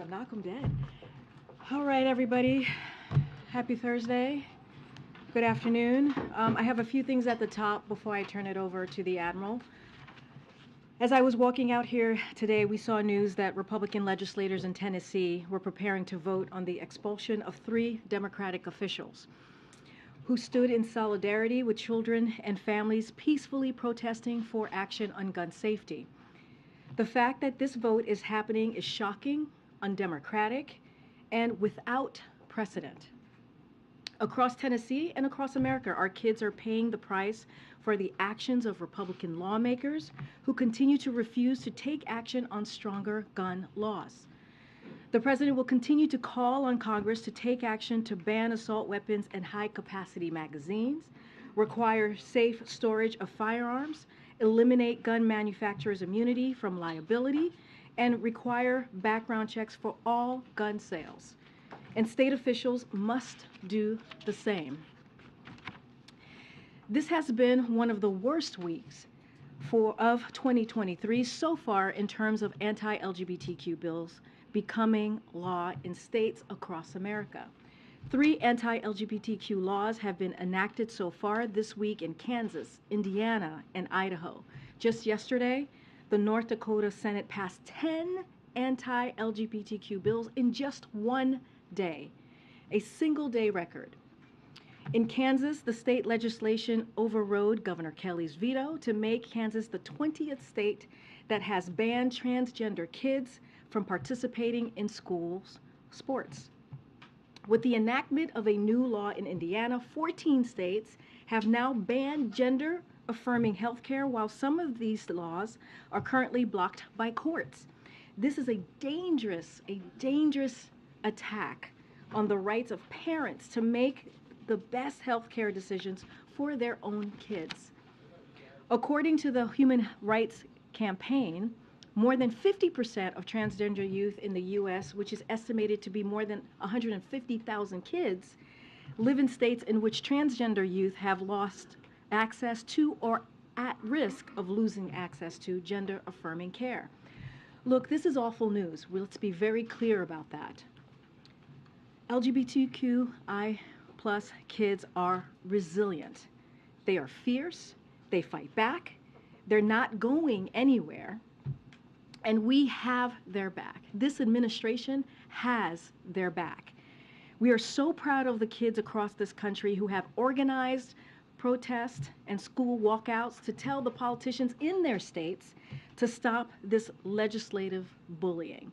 gonna knock them dead. All right, everybody. Happy Thursday. Good afternoon. I have a few things at the top before I turn it over to the Admiral. As I was walking out here today, we saw news that Republican legislators in Tennessee were preparing to vote on the expulsion of 3 Democratic officials who stood in solidarity with children and families peacefully protesting for action on gun safety. The fact that this vote is happening is shocking, undemocratic, and without precedent. Across Tennessee and across America, our kids are paying the price for the actions of Republican lawmakers who continue to refuse to take action on stronger gun laws. The president will continue to call on Congress to take action to ban assault weapons and high-capacity magazines, require safe storage of firearms, eliminate gun manufacturers' immunity from liability, and require background checks for all gun sales. And state officials must do the same. This has been one of the worst weeks of 2023 so far in terms of anti-LGBTQ bills becoming law in states across America. 3 anti-LGBTQ laws have been enacted so far this week in Kansas, Indiana, and Idaho. Just yesterday, the North Dakota Senate passed 10 anti-LGBTQ bills in just one day, a single-day record. In Kansas, the state legislation overrode Governor Kelly's veto to make Kansas the 20th state that has banned transgender kids from participating in schools sports. With the enactment of a new law in Indiana, 14 states have now banned gender-affirming health care, while some of these laws are currently blocked by courts. This is a dangerous attack on the rights of parents to make the best health care decisions for their own kids. According to the Human Rights Campaign, more than 50% of transgender youth in the U.S., which is estimated to be more than 150,000 kids, live in states in which transgender youth have lost access to or at risk of losing access to gender-affirming care. Look, this is awful news. Let's be very clear about that. LGBTQI+ kids are resilient. They are fierce. They fight back. They're not going anywhere. And we have their back. This administration has their back. We are so proud of the kids across this country who have organized protests and school walkouts to tell the politicians in their states to stop this legislative bullying.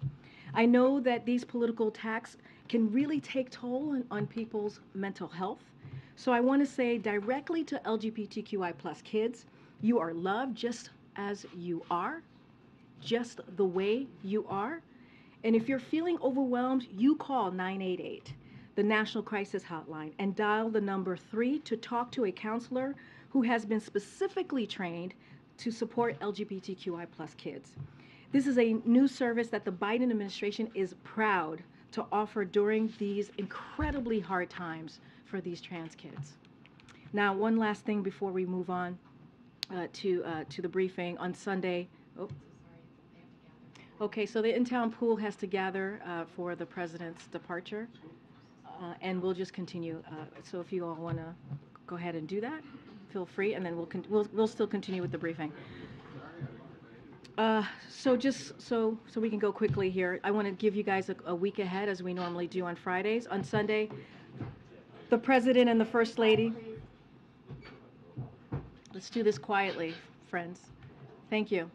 I know that these political attacks can really take toll on people's mental health. So I want to say directly to LGBTQI+ kids, you are loved just as you are, just the way you are. And if you're feeling overwhelmed, you call 988, the National Crisis Hotline, and dial the number 3 to talk to a counselor who has been specifically trained to support LGBTQI+ kids. This is a new service that the Biden administration is proud to offer during these incredibly hard times for these trans kids. Now, one last thing before we move on to the briefing on Sunday. Okay, so the in-town pool has to gather for the president's departure, and we'll just continue. So if you all want to go ahead and do that, feel free, and then we'll still continue with the briefing. So just so we can go quickly here, I want to give you guys a week ahead, as we normally do on Fridays. On Sunday, the president and the first lady. Let's do this quietly, friends. Thank you.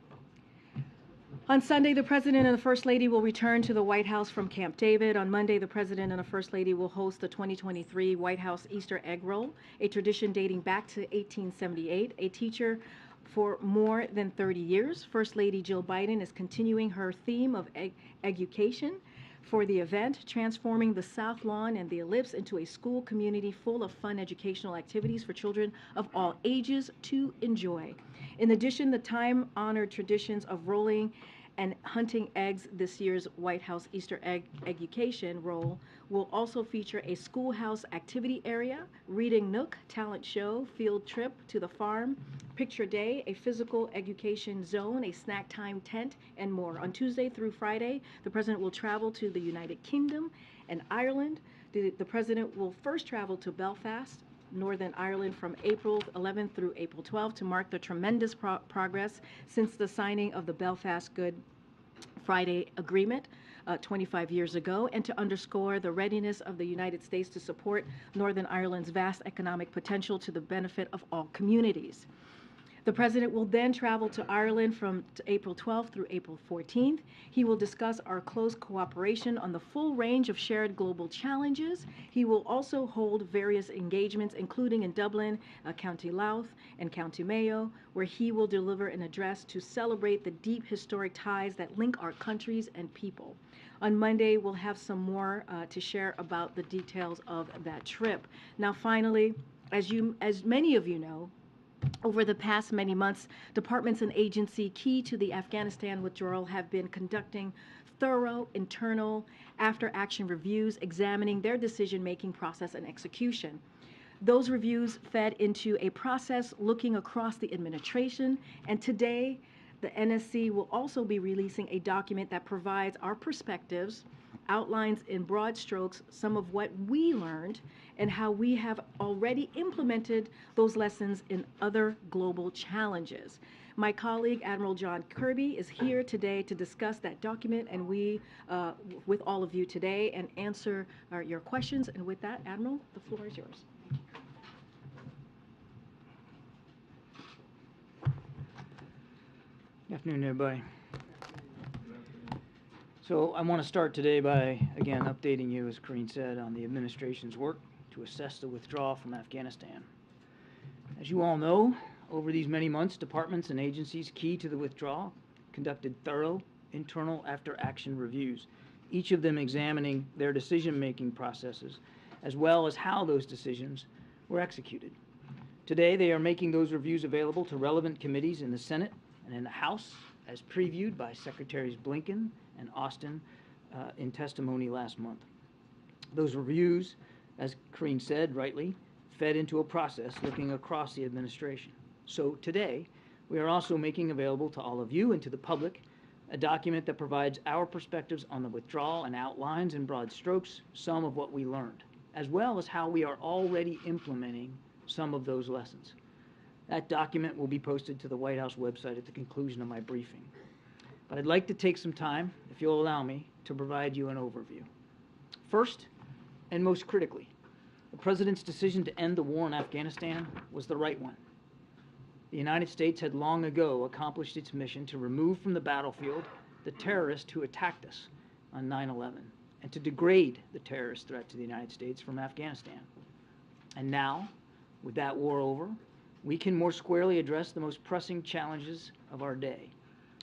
On Sunday, the President and the First Lady will return to the White House from Camp David. On Monday, the President and the First Lady will host the 2023 White House Easter Egg Roll, a tradition dating back to 1878. A teacher for more than 30 years, First Lady Jill Biden is continuing her theme of education for the event, transforming the South Lawn and the Ellipse into a school community full of fun educational activities for children of all ages to enjoy. In addition, the time-honored traditions of rolling and hunting eggs, this year's White House Easter egg education role, will also feature a schoolhouse activity area, reading nook, talent show, field trip to the farm, picture day, a physical education zone, a snack time tent, and more. On Tuesday through Friday, the president will travel to the United Kingdom and Ireland. The president will first travel to Belfast, Northern Ireland, from April 11th through April 12th to mark the tremendous progress since the signing of the Belfast Good Friday Agreement 25 years ago, and to underscore the readiness of the United States to support Northern Ireland's vast economic potential to the benefit of all communities. The president will then travel to Ireland from April 12th through April 14th. He will discuss our close cooperation on the full range of shared global challenges. He will also hold various engagements, including in Dublin, County Louth, and County Mayo, where he will deliver an address to celebrate the deep historic ties that link our countries and people. On Monday, we'll have some more to share about the details of that trip. Now, finally, as many of you know, over the past many months, departments and agencies key to the Afghanistan withdrawal have been conducting thorough internal after-action reviews, examining their decision-making process and execution. Those reviews fed into a process looking across the administration, and today the NSC will also be releasing a document that provides our perspectives, outlines in broad strokes some of what we learned and how we have already implemented those lessons in other global challenges. My colleague, Admiral John Kirby, is here today to discuss that document and with all of you today and answer your questions. And with that, Admiral, the floor is yours. Good afternoon, everybody. So I want to start today by, again, updating you, as Karine said, on the administration's work to assess the withdrawal from Afghanistan. As you all know, over these many months, departments and agencies key to the withdrawal conducted thorough internal after-action reviews, each of them examining their decision-making processes, as well as how those decisions were executed. Today, they are making those reviews available to relevant committees in the Senate and in the House, as previewed by Secretaries Blinken and Austin in testimony last month. Those reviews, as Karine said rightly, fed into a process looking across the administration. So today, we are also making available to all of you and to the public a document that provides our perspectives on the withdrawal and outlines in broad strokes some of what we learned, as well as how we are already implementing some of those lessons. That document will be posted to the White House website at the conclusion of my briefing. But I'd like to take some time, if you'll allow me, to provide you an overview. First, and most critically, the President's decision to end the war in Afghanistan was the right one. The United States had long ago accomplished its mission to remove from the battlefield the terrorists who attacked us on 9/11 and to degrade the terrorist threat to the United States from Afghanistan. And now, with that war over, we can more squarely address the most pressing challenges of our day.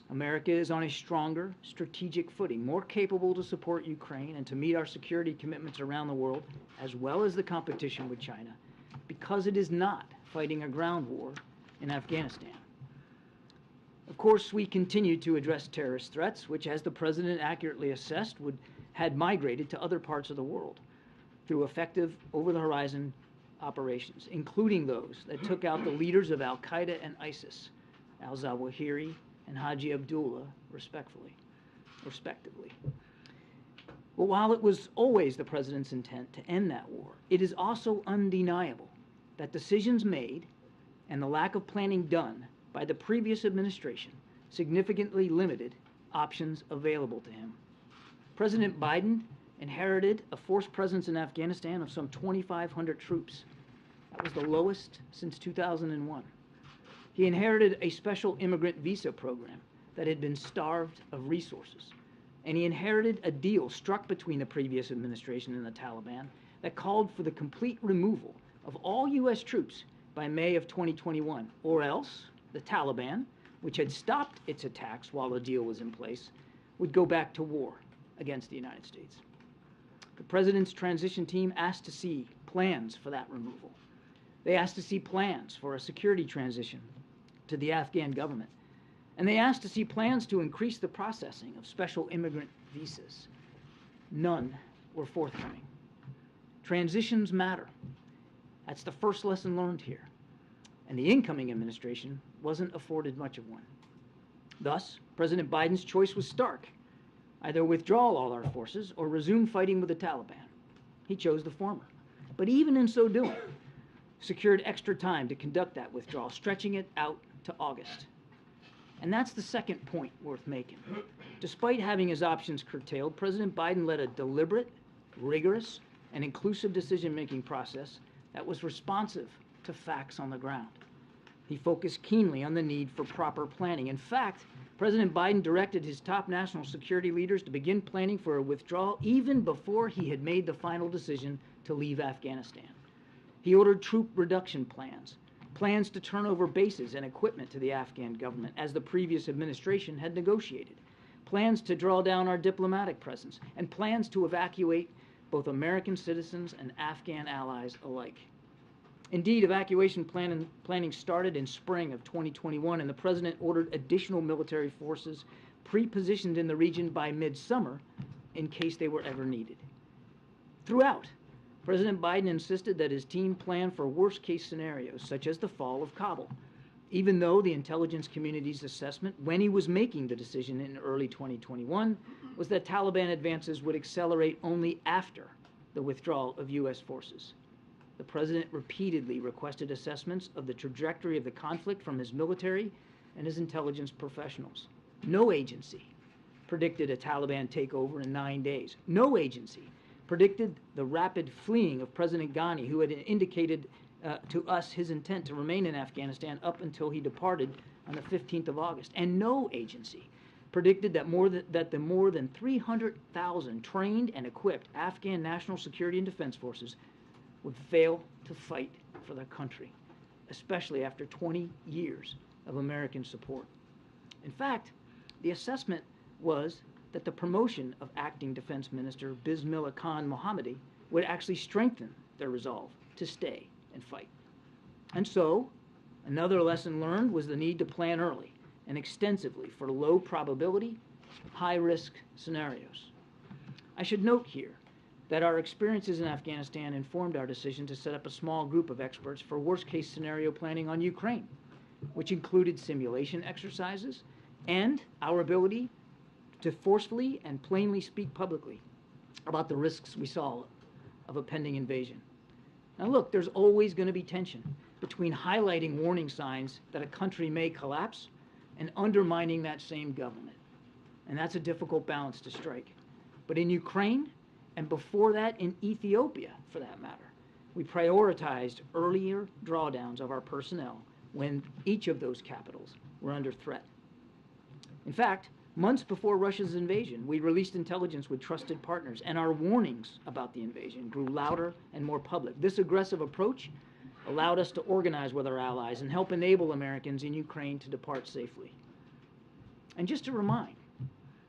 America is on a stronger strategic footing, more capable to support Ukraine and to meet our security commitments around the world, as well as the competition with China, because it is not fighting a ground war in Afghanistan. Of course, we continue to address terrorist threats, which, as the President accurately assessed, had migrated to other parts of the world through effective over-the-horizon operations, including those that took out the leaders of al-Qaeda and ISIS, al-Zawahiri and Haji Abdullah, respectively. But while it was always the President's intent to end that war, it is also undeniable that decisions made and the lack of planning done by the previous administration significantly limited options available to him. President Biden inherited a force presence in Afghanistan of some 2,500 troops. That was the lowest since 2001. He inherited a special immigrant visa program that had been starved of resources. And he inherited a deal struck between the previous administration and the Taliban that called for the complete removal of all U.S. troops by May of 2021, or else the Taliban, which had stopped its attacks while the deal was in place, would go back to war against the United States. The President's transition team asked to see plans for that removal. They asked to see plans for a security transition to the Afghan government. And they asked to see plans to increase the processing of special immigrant visas. None were forthcoming. Transitions matter. That's the first lesson learned here. And the incoming administration wasn't afforded much of one. Thus, President Biden's choice was stark: either withdraw all our forces or resume fighting with the Taliban. He chose the former. But even in so doing, secured extra time to conduct that withdrawal, stretching it out to August. And that's the second point worth making. Despite having his options curtailed, President Biden led a deliberate, rigorous, and inclusive decision-making process that was responsive to facts on the ground. He focused keenly on the need for proper planning. In fact, President Biden directed his top national security leaders to begin planning for a withdrawal even before he had made the final decision to leave Afghanistan. He ordered troop reduction plans, plans to turn over bases and equipment to the Afghan government, as the previous administration had negotiated, plans to draw down our diplomatic presence, and plans to evacuate both American citizens and Afghan allies alike. Indeed, evacuation planning started in spring of 2021, and the president ordered additional military forces pre-positioned in the region by midsummer in case they were ever needed. Throughout, President Biden insisted that his team plan for worst-case scenarios, such as the fall of Kabul, even though the intelligence community's assessment, when he was making the decision in early 2021, was that Taliban advances would accelerate only after the withdrawal of U.S. forces. The president repeatedly requested assessments of the trajectory of the conflict from his military and his intelligence professionals. No agency predicted a Taliban takeover in 9 days. No agency predicted the rapid fleeing of President Ghani, who had indicated to us his intent to remain in Afghanistan up until he departed on the 15th of August. And no agency predicted that the more than 300,000 trained and equipped Afghan national security and defense forces would fail to fight for their country, especially after 20 years of American support. In fact, the assessment was that the promotion of acting Defense Minister Bismillah Khan Mohammadi would actually strengthen their resolve to stay and fight. And so, another lesson learned was the need to plan early and extensively for low probability, high risk scenarios. I should note here that our experiences in Afghanistan informed our decision to set up a small group of experts for worst case scenario planning on Ukraine, which included simulation exercises and our ability to forcefully and plainly speak publicly about the risks we saw of a pending invasion. Now look, there's always going to be tension between highlighting warning signs that a country may collapse and undermining that same government. And that's a difficult balance to strike. But in Ukraine, and before that in Ethiopia for that matter, we prioritized earlier drawdowns of our personnel when each of those capitals were under threat. In fact, months before Russia's invasion, we released intelligence with trusted partners, and our warnings about the invasion grew louder and more public. This aggressive approach allowed us to organize with our allies and help enable Americans in Ukraine to depart safely. And just to remind,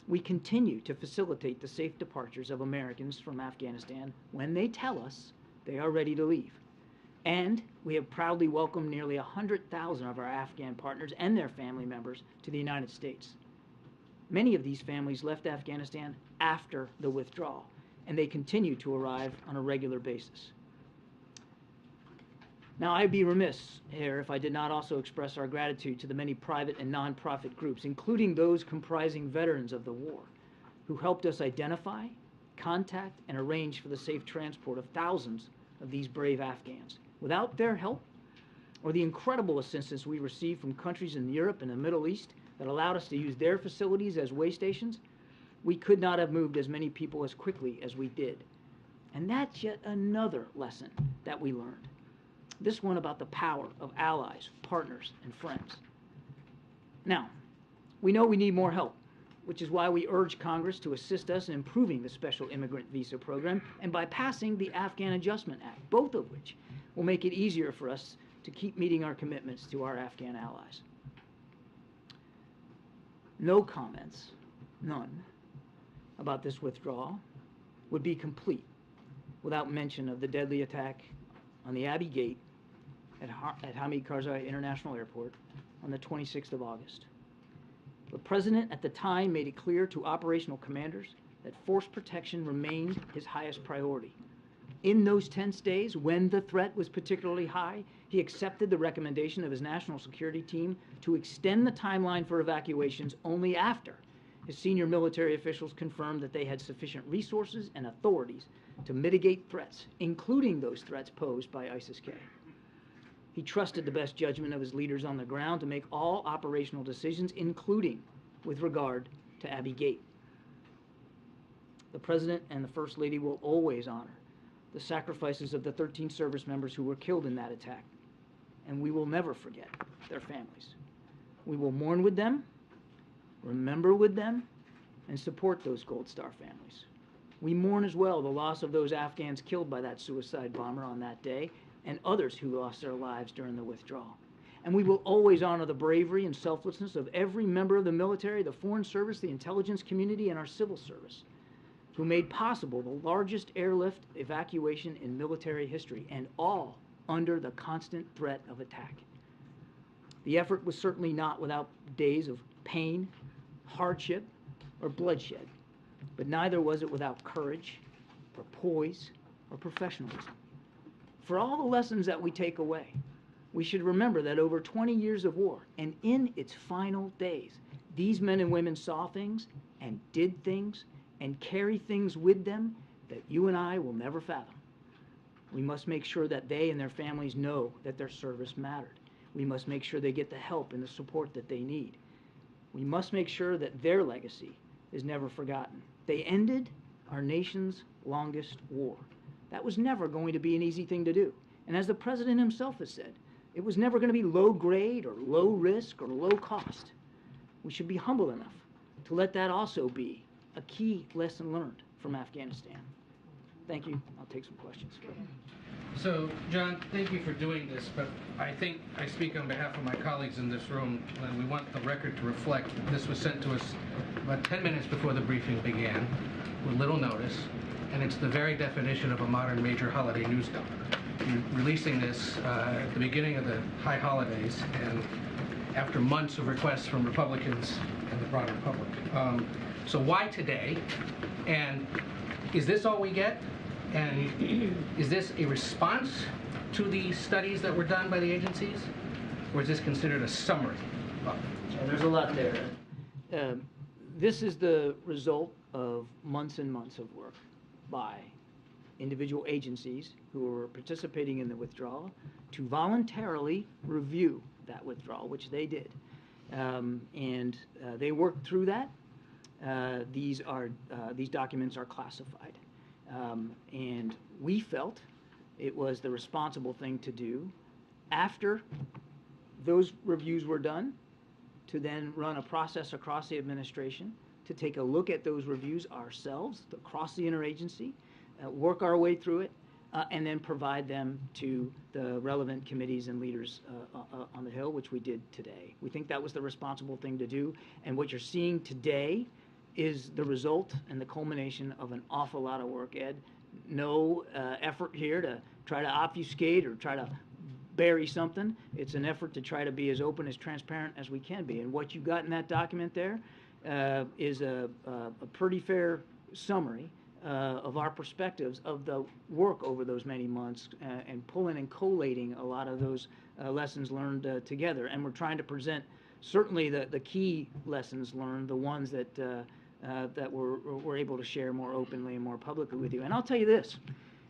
we continue to facilitate the safe departures of Americans from Afghanistan when they tell us they are ready to leave. And we have proudly welcomed nearly 100,000 of our Afghan partners and their family members to the United States. Many of these families left Afghanistan after the withdrawal, and they continue to arrive on a regular basis. Now, I'd be remiss here if I did not also express our gratitude to the many private and nonprofit groups, including those comprising veterans of the war, who helped us identify, contact, and arrange for the safe transport of thousands of these brave Afghans. Without their help, or the incredible assistance we received from countries in Europe and the Middle East that allowed us to use their facilities as way stations, we could not have moved as many people as quickly as we did. And that's yet another lesson that we learned. This one about the power of allies, partners, and friends. Now, we know we need more help, which is why we urge Congress to assist us in improving the Special Immigrant Visa Program and by passing the Afghan Adjustment Act, both of which will make it easier for us to keep meeting our commitments to our Afghan allies. No comments, none, about this withdrawal would be complete without mention of the deadly attack on the Abbey Gate at Hamid Karzai International Airport on the 26th of August. The President at the time made it clear to operational commanders that force protection remained his highest priority. In those tense days, when the threat was particularly high, he accepted the recommendation of his national security team to extend the timeline for evacuations only after his senior military officials confirmed that they had sufficient resources and authorities to mitigate threats, including those threats posed by ISIS-K. He trusted the best judgment of his leaders on the ground to make all operational decisions, including with regard to Abbey Gate. The President and the First Lady will always honor the sacrifices of the 13 service members who were killed in that attack, and we will never forget their families. We will mourn with them, remember with them, and support those Gold Star families. We mourn as well the loss of those Afghans killed by that suicide bomber on that day and others who lost their lives during the withdrawal. And we will always honor the bravery and selflessness of every member of the military, the Foreign Service, the intelligence community, and our civil service, who made possible the largest airlift evacuation in military history, and all under the constant threat of attack. The effort was certainly not without days of pain, hardship, or bloodshed, but neither was it without courage, or poise, or professionalism. For all the lessons that we take away, we should remember that over 20 years of war, and in its final days, these men and women saw things and did things and carry things with them that you and I will never fathom. We must make sure that they and their families know that their service mattered. We must make sure they get the help and the support that they need. We must make sure that their legacy is never forgotten. They ended our nation's longest war. That was never going to be an easy thing to do. And as the President himself has said, it was never going to be low grade or low risk or low cost. We should be humble enough to let that also be a key lesson learned from Afghanistan. Thank you. I'll take some questions. So, John, thank you for doing this, but I think I speak on behalf of my colleagues in this room, and we want the record to reflect that this was sent to us about 10 minutes before the briefing began, with little notice, and it's the very definition of a modern major holiday news dump. You're releasing this at the beginning of the high holidays, and after months of requests from Republicans and the broader public. So why today? And is this all we get? And is this a response to the studies that were done by the agencies? Or is this considered a summary? There's a lot there. This is the result of months and months of work by individual agencies who were participating in the withdrawal to voluntarily review that withdrawal, which they did. And they worked through that. These documents are classified. And we felt it was the responsible thing to do after those reviews were done to then run a process across the administration to take a look at those reviews ourselves, across the interagency, work our way through it, and then provide them to the relevant committees and leaders on the Hill, which we did today. We think that was the responsible thing to do, and what you're seeing today is the result and the culmination of an awful lot of work, Ed. No effort here to try to obfuscate or try to bury something. It's an effort to try to be as open, as transparent as we can be. And what you got in that document there is a pretty fair summary of our perspectives of the work over those many months and pulling and collating a lot of those lessons learned together. And we're trying to present certainly the key lessons learned, the ones that that we're able to share more openly and more publicly with you. And I'll tell you this,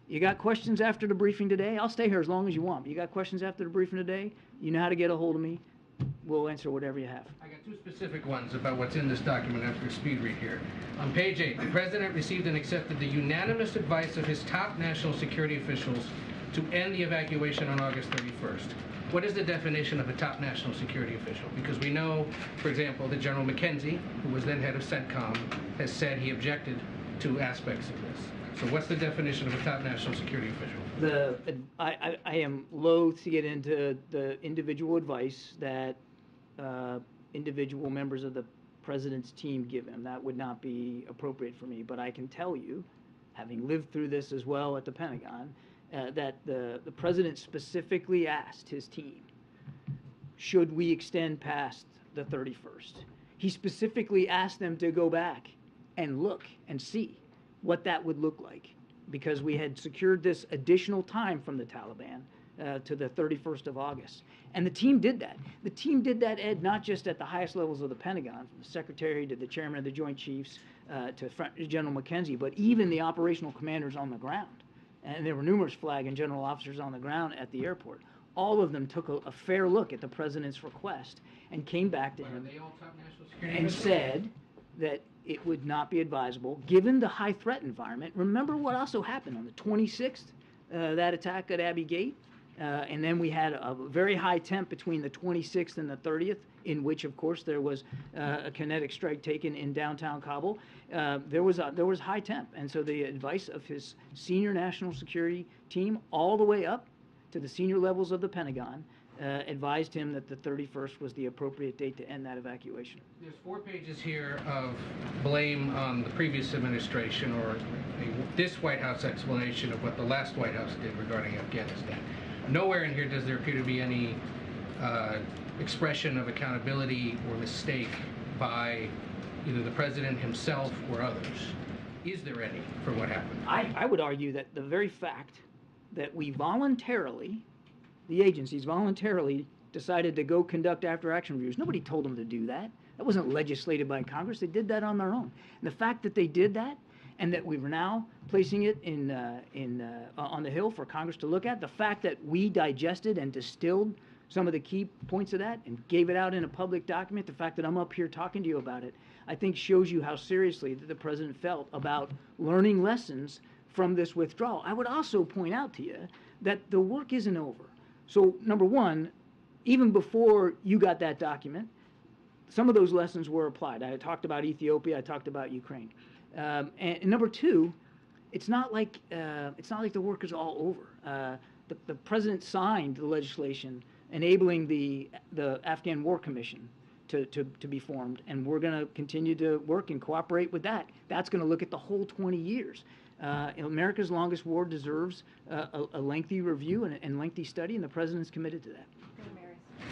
you got questions after the briefing today? I'll stay here as long as you want. But you got questions after the briefing today? You know how to get a hold of me. We'll answer whatever you have. I got two specific ones about what's in this document after a speed read here. On page 8, the President received and accepted the unanimous advice of his top national security officials to end the evacuation on August 31st. What is the definition of a top national security official? Because we know, for example, that General McKenzie, who was then head of CENTCOM, has said he objected to aspects of this. So what's the definition of a top national security official? I am loath to get into the individual advice that individual members of the President's team give him. That would not be appropriate for me. But I can tell you, having lived through this as well at the Pentagon, that the President specifically asked his team, should we extend past the 31st? he specifically asked them to go back and look and see what that would look like, because we had secured this additional time from the Taliban to the 31st of August. And the team did that. The team did that, Ed, not just at the highest levels of the Pentagon, from the Secretary to the Chairman of the Joint Chiefs to General McKenzie, but even the operational commanders on the ground. And there were numerous flag and general officers on the ground at the airport. All of them took a fair look at the president's request and came back to him and said that it would not be advisable, given the high threat environment. Remember what also happened on the 26th, that attack at Abbey Gate? And then we had a very high temp between the 26th and the 30th, in which, of course, there was a kinetic strike taken in downtown Kabul. There was high temp, and so the advice of his senior national security team, all the way up to the senior levels of the Pentagon, advised him that the 31st was the appropriate date to end that evacuation. There's 4 pages here of blame on the previous administration, or this White House explanation of what the last White House did regarding Afghanistan. Nowhere in here does there appear to be any expression of accountability or mistake by either the president himself or others. Is there any for what happened? I would argue that the very fact that we voluntarily, the agencies voluntarily decided to go conduct after-action reviews. Nobody told them to do that. That wasn't legislated by Congress. They did that on their own. And the fact that they did that, and that we were now placing it on the Hill for Congress to look at, the fact that we digested and distilled some of the key points of that and gave it out in a public document, the fact that I'm up here talking to you about it, I think shows you how seriously that the president felt about learning lessons from this withdrawal. I would also point out to you that the work isn't over. So, number one, even before you got that document, some of those lessons were applied. I talked about Ethiopia. I talked about Ukraine. And number two, it's not like the work is all over. The president signed the legislation enabling the Afghan War Commission to be formed, and we're going to continue to work and cooperate with that. That's going to look at the whole 20 years. America's longest war deserves a lengthy review and lengthy study, and the president's committed to that.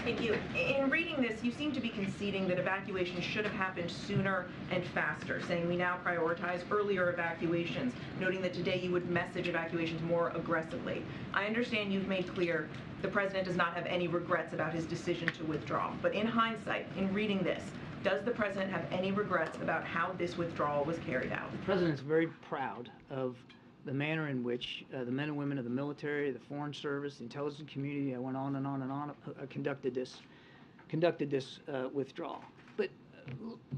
Thank you. In reading this, you seem to be conceding that evacuations should have happened sooner and faster, saying we now prioritize earlier evacuations, noting that today you would message evacuations more aggressively. I understand you've made clear the president does not have any regrets about his decision to withdraw, but in hindsight, in reading this, does the president have any regrets about how this withdrawal was carried out? The president's very proud of the manner in which the men and women of the military, the Foreign Service, the intelligence community, I went on and on and on, conducted this withdrawal. But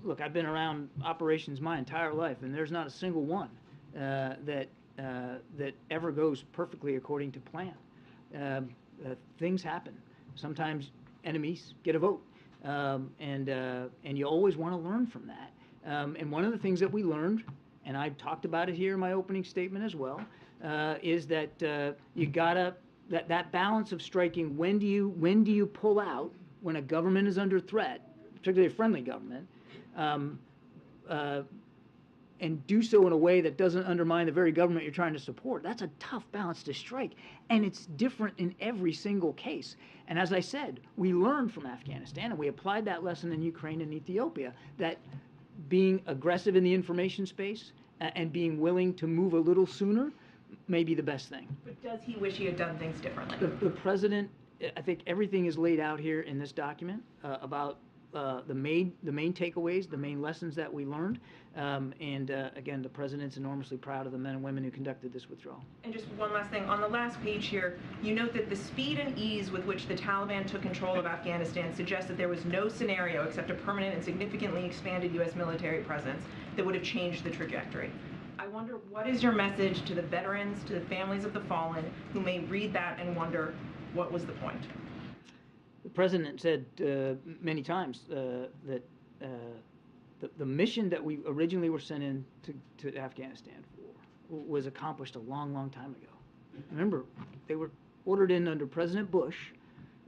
look, I've been around operations my entire life, and there's not a single one that ever goes perfectly according to plan. Things happen. Sometimes enemies get a vote, and you always want to learn from that. And one of the things that we learned, and I talked about it here in my opening statement as well, is that you gotta that balance of striking when do you pull out when a government is under threat, particularly a friendly government, and do so in a way that doesn't undermine the very government you're trying to support. That's a tough balance to strike, and it's different in every single case. And as I said, we learned from Afghanistan, and we applied that lesson in Ukraine and Ethiopia, that being aggressive in the information space and being willing to move a little sooner may be the best thing. But does he wish he had done things differently? The president, I think everything is laid out here in this document about the main takeaways, the main lessons that we learned. Again, the president's enormously proud of the men and women who conducted this withdrawal. And just one last thing. On the last page here, you note that the speed and ease with which the Taliban took control of Afghanistan suggests that there was no scenario except a permanent and significantly expanded U.S. military presence that would have changed the trajectory. I wonder, what is your message to the veterans, to the families of the fallen, who may read that and wonder, what was the point? The president said many times that the mission that we originally were sent in to Afghanistan for was accomplished a long, long time ago. Remember, they were ordered in under President Bush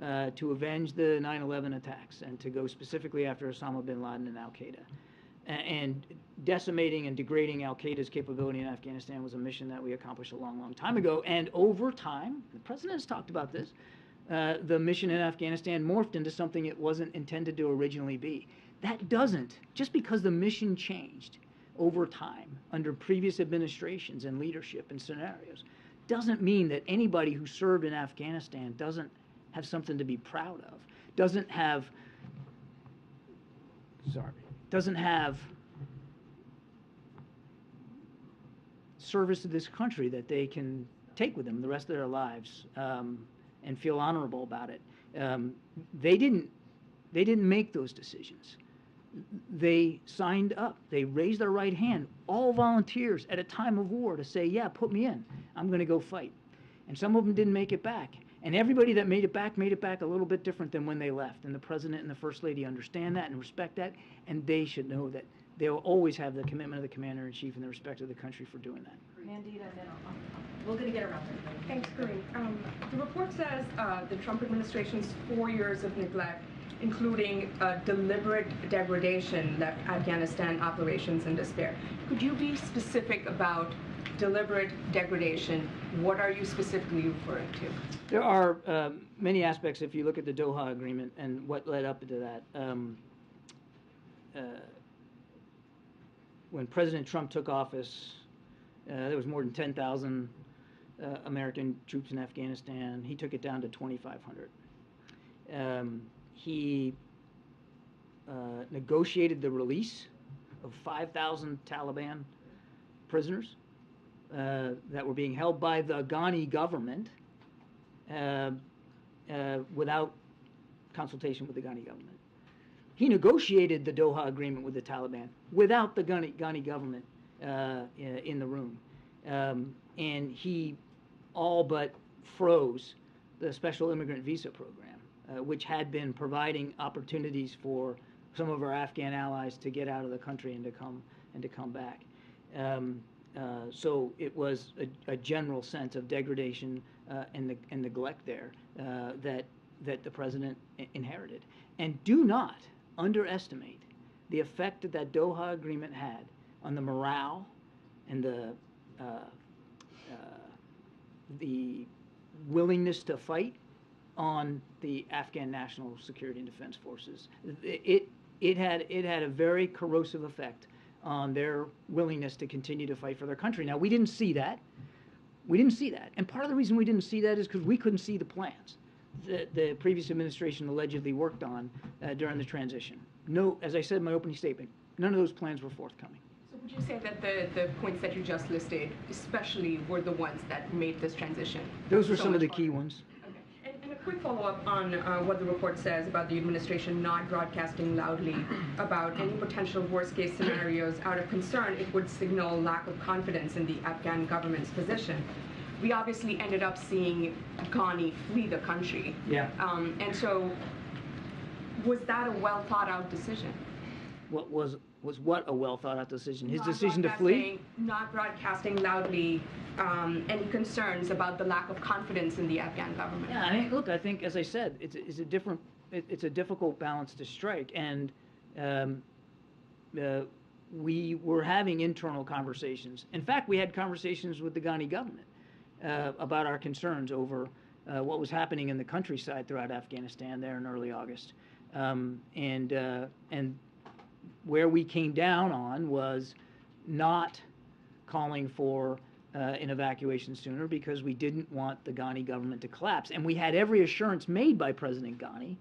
to avenge the 9/11 attacks and to go specifically after Osama bin Laden and al-Qaeda. And decimating and degrading al-Qaeda's capability in Afghanistan was a mission that we accomplished a long, long time ago. And over time, the president has talked about this, the mission in Afghanistan morphed into something it wasn't intended to originally be. That doesn't, just because the mission changed over time under previous administrations and leadership and scenarios, doesn't mean that anybody who served in Afghanistan doesn't have something to be proud of, doesn't have service to this country that they can take with them the rest of their lives and feel honorable about it. They didn't make those decisions. They signed up. They raised their right hand, all volunteers at a time of war, to say, yeah, put me in. I'm going to go fight. And some of them didn't make it back. And everybody that made it back a little bit different than when they left. And the President and the First Lady understand that and respect that, and they should know that they'll always have the commitment of the Commander-in-Chief and the respect of the country for doing that. Mandita, then we're going to get around to it. Thanks, Karine. The report says the Trump administration's 4 years of neglect, including deliberate degradation, left Afghanistan operations in despair. Could you be specific about deliberate degradation? What are you specifically referring to? There are many aspects if you look at the Doha Agreement and what led up to that. When President Trump took office, there was more than 10,000 American troops in Afghanistan. He took it down to 2,500. He negotiated the release of 5,000 Taliban prisoners that were being held by the Ghani government without consultation with the Ghani government. He negotiated the Doha Agreement with the Taliban without the Ghani government in the room. And he all but froze the special immigrant visa program, which had been providing opportunities for some of our Afghan allies to get out of the country and to come back. So it was a general sense of degradation and neglect there that the president inherited. And do not underestimate the effect that that Doha Agreement had on the morale and the willingness to fight on the Afghan National Security and Defense Forces. It had a very corrosive effect on their willingness to continue to fight for their country. Now, we didn't see that. And part of the reason we didn't see that is because we couldn't see the plans that the previous administration allegedly worked on during the transition. No, as I said in my opening statement, none of those plans were forthcoming. So would you say that the points that you just listed especially were the ones that made this transition? Those were some of the key ones. Okay. And a quick follow-up on what the report says about the administration not broadcasting loudly about any potential worst-case scenarios out of concern. It would signal lack of confidence in the Afghan government's position. We obviously ended up seeing Ghani flee the country. Yeah. And so, was that a well-thought-out decision? What was what a well-thought-out decision? His decision to flee? Not broadcasting loudly any concerns about the lack of confidence in the Afghan government. Yeah, I mean, look, I think, as I said, it's a difficult balance to strike, and we were having internal conversations. In fact, we had conversations with the Ghani government about our concerns over what was happening in the countryside throughout Afghanistan there in early August, and where we came down on was not calling for an evacuation sooner because we didn't want the Ghani government to collapse. And we had every assurance made by President Ghani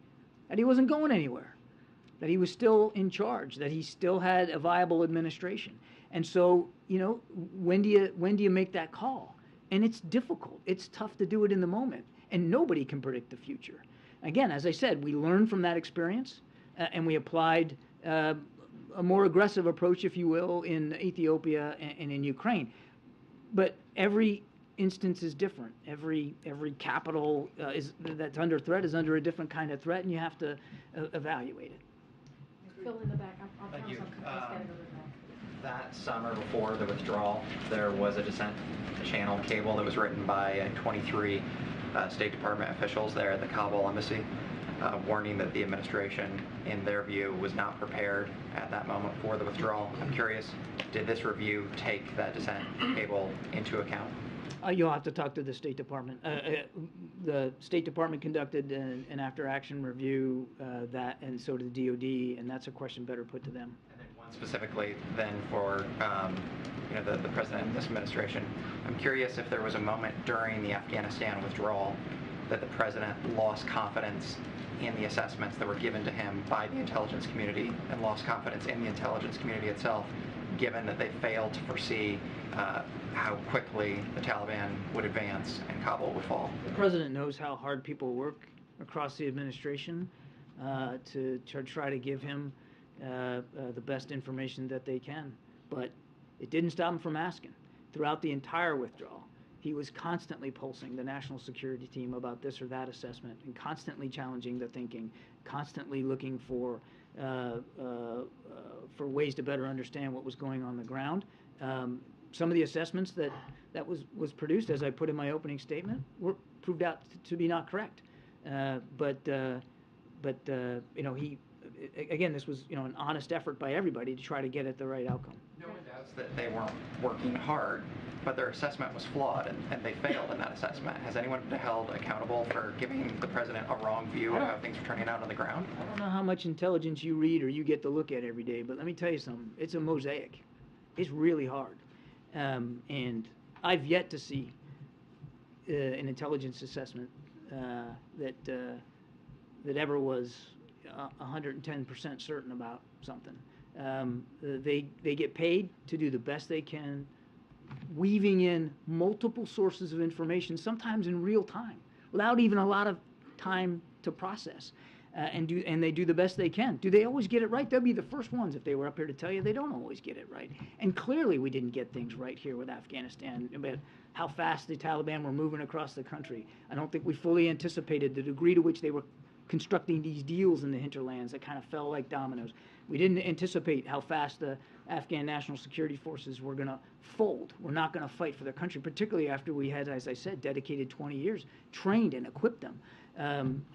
that he wasn't going anywhere, that he was still in charge, that he still had a viable administration. And so, you know, when do you make that call? And it's difficult. It's tough to do it in the moment. And nobody can predict the future. Again, as I said, we learned from that experience and we applied a more aggressive approach, if you will, in Ethiopia and in Ukraine. But every instance is different. Every capital that's under threat is under a different kind of threat, and you have to evaluate it. Phil in the back. Thank you. That summer before the withdrawal, there was a dissent channel cable that was written by 23 State Department officials there at the Kabul embassy, warning that the administration, in their view, was not prepared at that moment for the withdrawal. I'm curious, did this review take that dissent cable into account? You'll have to talk to the State Department. The State Department conducted an after-action review, and so did the DOD, and that's a question better put to them. And then one specifically then for the president and this administration. I'm curious if there was a moment during the Afghanistan withdrawal that the president lost confidence in the assessments that were given to him by the intelligence community and lost confidence in the intelligence community itself, given that they failed to foresee how quickly the Taliban would advance and Kabul would fall. The president knows how hard people work across the administration to try to give him the best information that they can. But it didn't stop him from asking. Throughout the entire withdrawal, he was constantly pulsing the national security team about this or that assessment and constantly challenging the thinking, constantly looking for ways to better understand what was going on the ground. Some of the assessments that was produced, as I put in my opening statement, were proved out to be not correct. He again, this was an honest effort by everybody to try to get at the right outcome. No one doubts that they weren't working hard, but their assessment was flawed, and they failed in that assessment. Has anyone been held accountable for giving the president a wrong view of how things were turning out on the ground? I don't know how much intelligence you read or you get to look at every day, but let me tell you something. It's a mosaic. It's really hard. And I've yet to see an intelligence assessment that ever was 110% certain about something. They get paid to do the best they can, weaving in multiple sources of information, sometimes in real time, without even a lot of time to process, and they do the best they can. Do they always get it right? They'll be the first ones if they were up here to tell you they don't always get it right. And clearly we didn't get things right here with Afghanistan, about how fast the Taliban were moving across the country. I don't think we fully anticipated the degree to which they were constructing these deals in the hinterlands that kind of fell like dominoes. We didn't anticipate how fast the Afghan National Security Forces were going to fold. We're not going to fight for their country, particularly after we had, as I said, dedicated 20 years, trained and equipped them.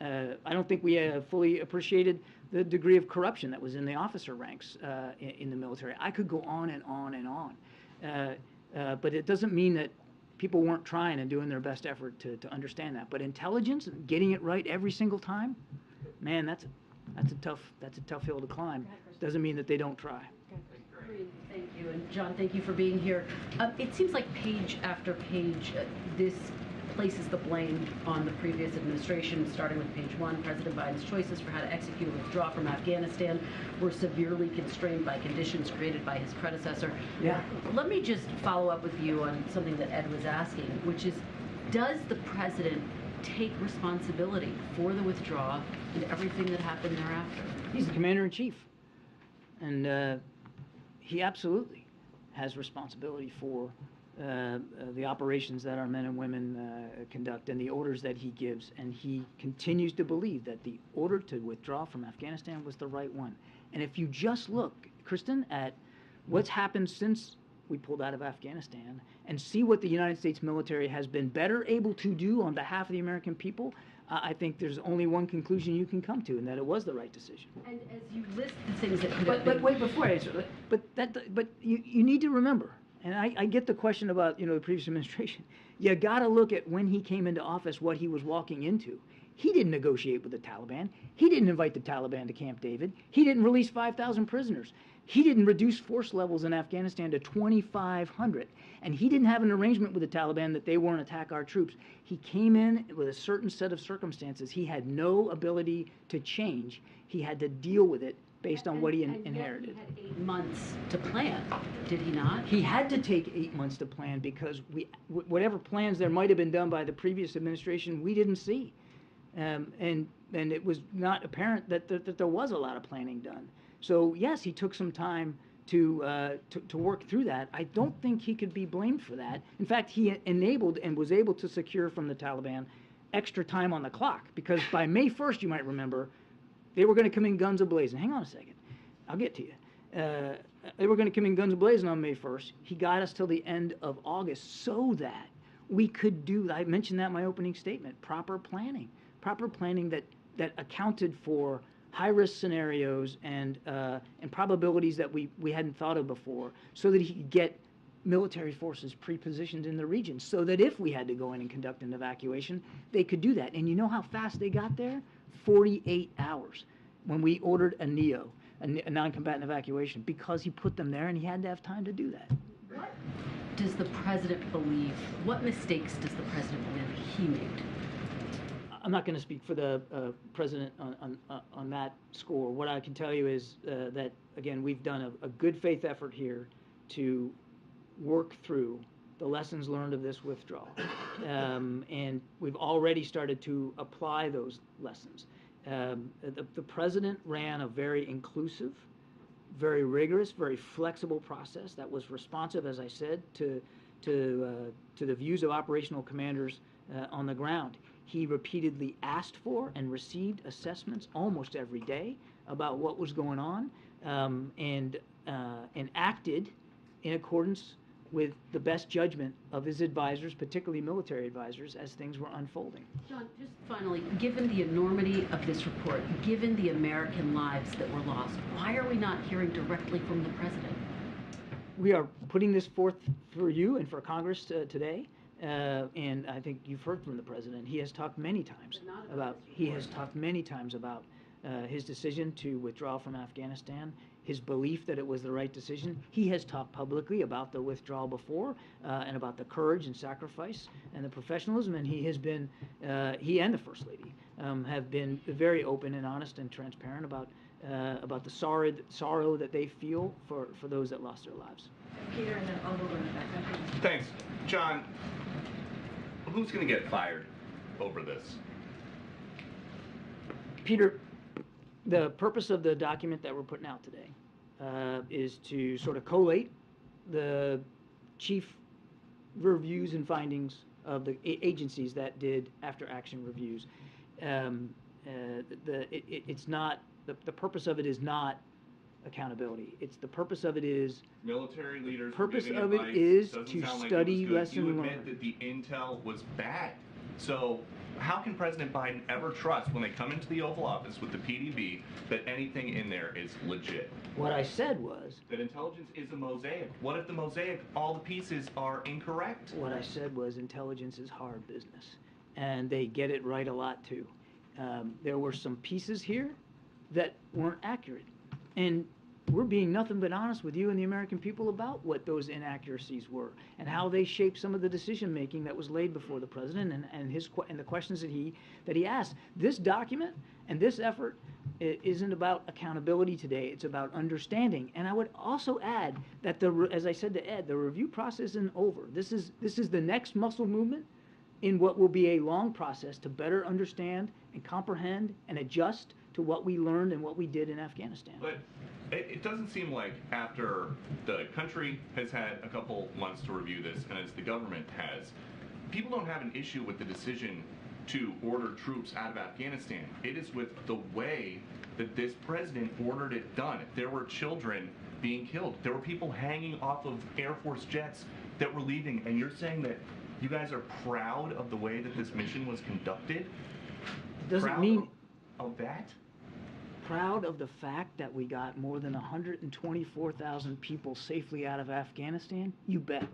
I don't think we fully appreciated the degree of corruption that was in the officer ranks in the military. I could go on and on and on. But it doesn't mean that people weren't trying and doing their best effort to understand that. But intelligence, getting it right every single time, man, that's a tough hill to climb. Doesn't mean that they don't try. Thank you, and John, thank you for being here. It seems like page after page, this places the blame on the previous administration, starting with page 1. President Biden's choices for how to execute a withdrawal from Afghanistan were severely constrained by conditions created by his predecessor. Yeah. Let me just follow up with you on something that Ed was asking, which is, does the president take responsibility for the withdrawal and everything that happened thereafter? He's the commander-in-chief, and he absolutely has responsibility for the operations that our men and women conduct and the orders that he gives, and he continues to believe that the order to withdraw from Afghanistan was the right one. And if you just look, Kristen, at what's happened since we pulled out of Afghanistan and see what the United States military has been better able to do on behalf of the American people, I think there's only one conclusion you can come to, and that it was the right decision. And as you list the things that could have But wait, before I answer, but you need to remember, and I get the question about the previous administration. You got to look at when he came into office, what he was walking into. He didn't negotiate with the Taliban. He didn't invite the Taliban to Camp David. He didn't release 5,000 prisoners. He didn't reduce force levels in Afghanistan to 2,500. And he didn't have an arrangement with the Taliban that they weren't attack our troops. He came in with a certain set of circumstances. He had no ability to change. He had to deal with it based on what he inherited. He had 8 months to plan, did he not? He had to take 8 months to plan because whatever plans there might have been done by the previous administration, we didn't see. And it was not apparent that there was a lot of planning done. So yes, he took some time to work through that. I don't think he could be blamed for that. In fact, he enabled and was able to secure from the Taliban extra time on the clock, because by May 1st, you might remember, they were going to come in guns a-blazing. Hang on a second. I'll get to you. They were going to come in guns a-blazing on May 1st. He got us till the end of August so that we could do, I mentioned that in my opening statement, proper planning that accounted for high-risk scenarios and probabilities that we hadn't thought of before, so that he could get military forces pre-positioned in the region so that if we had to go in and conduct an evacuation, they could do that. And you know how fast they got there? 48 hours when we ordered a NEO, a non-combatant evacuation, because he put them there and he had to have time to do that. What does the president believe? What mistakes does the president believe he made? I'm not going to speak for the president on that score. What I can tell you is that, again, we've done a good faith effort here to work through the lessons learned of this withdrawal. And we've already started to apply those lessons. The president ran a very inclusive, very rigorous, very flexible process that was responsive, as I said, to the views of operational commanders on the ground. He repeatedly asked for and received assessments almost every day about what was going on, and acted in accordance with the best judgment of his advisors, particularly military advisors, as things were unfolding. John, just finally, given the enormity of this report, given the American lives that were lost, why are we not hearing directly from the president? We are putting this forth for you and for Congress today. And I think you've heard from the president. He has talked many times about his decision to withdraw from Afghanistan, his belief that it was the right decision. He has talked publicly about the withdrawal before, and about the courage and sacrifice and the professionalism. And he has been, he and the First Lady have been very open and honest and transparent about the sorrow that they feel for those that lost their lives. Peter, and then I'll go in the back. Thanks. John, who's going to get fired over this? Peter, the purpose of the document that we're putting out today is to sort of collate the chief reviews and findings of the agencies that did after-action reviews. It's not, the purpose of it is not accountability. The purpose of it is military leaders. Purpose giving of it advice. is Doesn't to sound like study it was good. lesson You admit learned. that the intel was bad. So how can President Biden ever trust when they come into the Oval Office with the PDB that anything in there is legit? What I said was That intelligence is a mosaic. What if the mosaic, all the pieces are incorrect? What I said was intelligence is hard business, and they get it right a lot too. There were some pieces here that weren't accurate, and we're being nothing but honest with you and the American people about what those inaccuracies were and how they shaped some of the decision making that was laid before the president and the questions that he asked. This document and this effort isn't about accountability today. It's about understanding. And I would also add that as I said to Ed, the review process isn't over. This is the next muscle movement in what will be a long process to better understand and comprehend and adjust to what we learned and what we did in Afghanistan. But it doesn't seem like after the country has had a couple months to review this, and as the government has, people don't have an issue with the decision to order troops out of Afghanistan. It is with the way that this president ordered it done. There were children being killed. There were people hanging off of Air Force jets that were leaving, and you're saying that you guys are proud of the way that this mission was conducted? Doesn't mean of that? Proud of the fact that we got more than 124,000 people safely out of Afghanistan? You bet.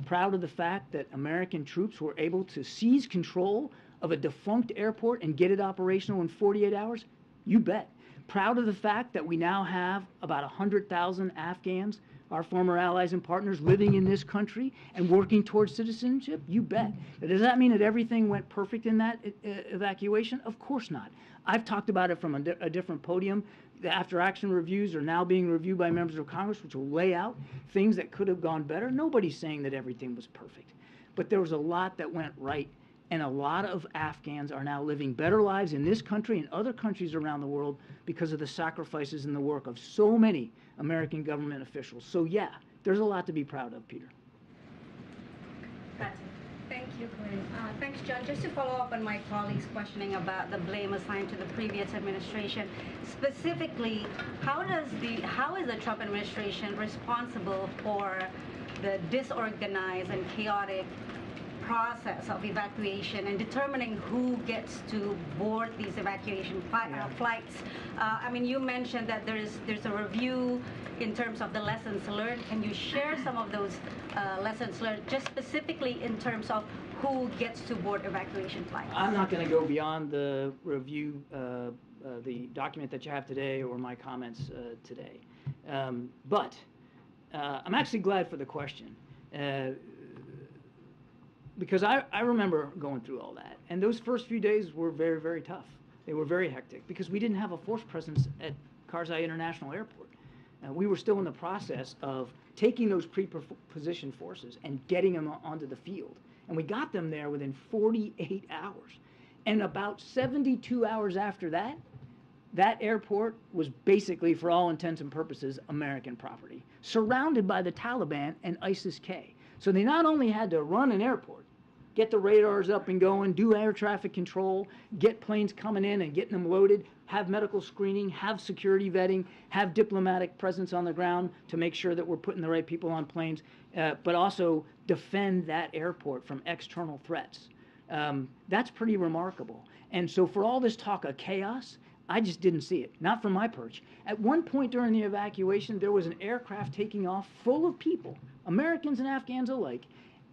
Proud of the fact that American troops were able to seize control of a defunct airport and get it operational in 48 hours? You bet. Proud of the fact that we now have about 100,000 Afghans, our former allies and partners, living in this country and working towards citizenship? You bet. Does that mean that everything went perfect in that evacuation? Of course not. I've talked about it from a different podium. The after-action reviews are now being reviewed by members of Congress, which will lay out things that could have gone better. Nobody's saying that everything was perfect. But there was a lot that went right, and a lot of Afghans are now living better lives in this country and other countries around the world because of the sacrifices and the work of so many American government officials. So yeah, there's a lot to be proud of, Peter. That's it. Thank you, Karine. Thanks, John. Just to follow up on my colleague's questioning about the blame assigned to the previous administration, specifically, how is the Trump administration responsible for the disorganized and chaotic process of evacuation and determining who gets to board these evacuation flights. I mean, you mentioned that there's a review in terms of the lessons learned. Can you share some of those lessons learned, just specifically in terms of who gets to board evacuation flights? I'm not going to go beyond the review, the document that you have today, or my comments today. But I'm actually glad for the question, because I remember going through all that, and those first few days were very, very tough. They were very hectic because we didn't have a force presence at Karzai International Airport. We were still in the process of taking those pre-positioned forces and getting them onto the field. And we got them there within 48 hours. And about 72 hours after that, that airport was basically, for all intents and purposes, American property, surrounded by the Taliban and ISIS-K. So they not only had to run an airport, get the radars up and going, do air traffic control, get planes coming in and getting them loaded, have medical screening, have security vetting, have diplomatic presence on the ground to make sure that we're putting the right people on planes, but also defend that airport from external threats. That's pretty remarkable. And so for all this talk of chaos, I just didn't see it, not from my perch. At one point during the evacuation, there was an aircraft taking off full of people, Americans and Afghans alike,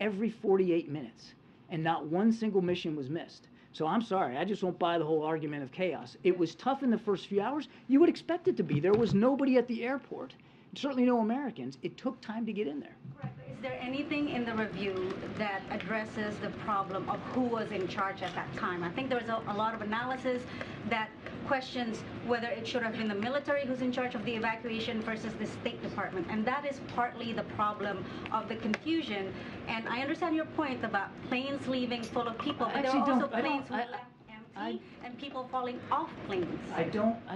every 48 minutes. And not one single mission was missed. So I'm sorry, I just won't buy the whole argument of chaos. It was tough in the first few hours. You would expect it to be. There was nobody at the airport, certainly no Americans. It took time to get in there. Right. Is there anything in the review that addresses the problem of who was in charge at that time? I think there was a lot of analysis that questions whether it should have been the military who's in charge of the evacuation versus the State Department. And that is partly the problem of the confusion. And I understand your point about planes leaving full of people, but there are also planes who left empty and people falling off planes. I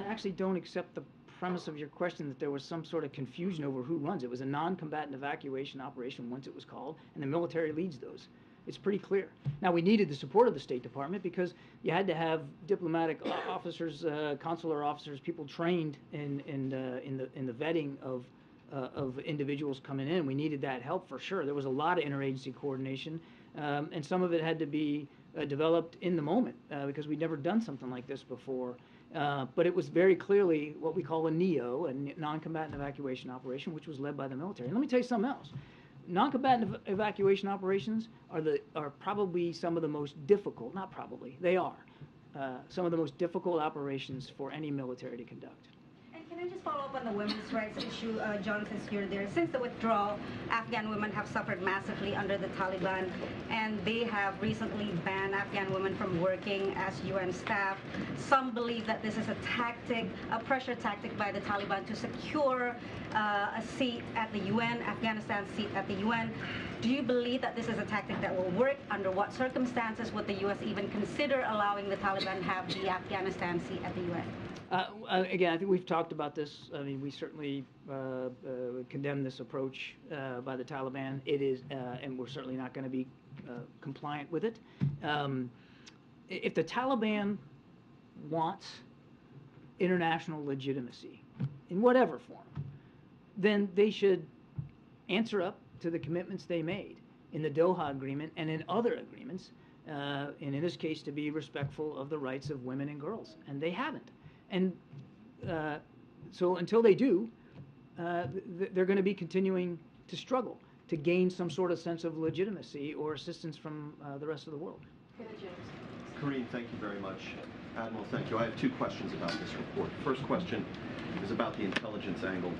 actually don't accept the premise of your question that there was some sort of confusion over who runs. It was a non-combatant evacuation operation once it was called, and the military leads those. It's pretty clear. Now, we needed the support of the State Department because you had to have diplomatic officers, consular officers, people trained in the vetting of individuals coming in. We needed that help for sure. There was a lot of interagency coordination, and some of it had to be developed in the moment because we'd never done something like this before. But it was very clearly what we call a NEO, a non-combatant evacuation operation, which was led by the military. And let me tell you something else. Non-combatant evacuation operations are probably some of the most difficult, not probably, they are, some of the most difficult operations for any military to conduct. And can I just follow up on the women's rights issue, John, since you're there? Since the withdrawal, Afghan women have suffered massively under the Taliban, and they have recently banned Afghan women from working as UN staff. Some believe that this is a tactic, a pressure tactic by the Taliban to secure a seat at the UN, Afghanistan's seat at the UN. Do you believe that this is a tactic that will work? Under what circumstances would the U.S. even consider allowing the Taliban have the Afghanistan seat at the UN? Again, I think we've talked about this. I mean, we certainly condemn this approach by the Taliban. It is, and we're certainly not going to be compliant with it. If the Taliban wants international legitimacy, in whatever form, then they should answer up to the commitments they made in the Doha Agreement and in other agreements, and in this case to be respectful of the rights of women and girls, and they haven't. And so until they do, they're going to be continuing to struggle to gain some sort of sense of legitimacy or assistance from the rest of the world. Karine, thank you very much. Admiral, thank you. I have two questions about this report. First question is about the intelligence angle.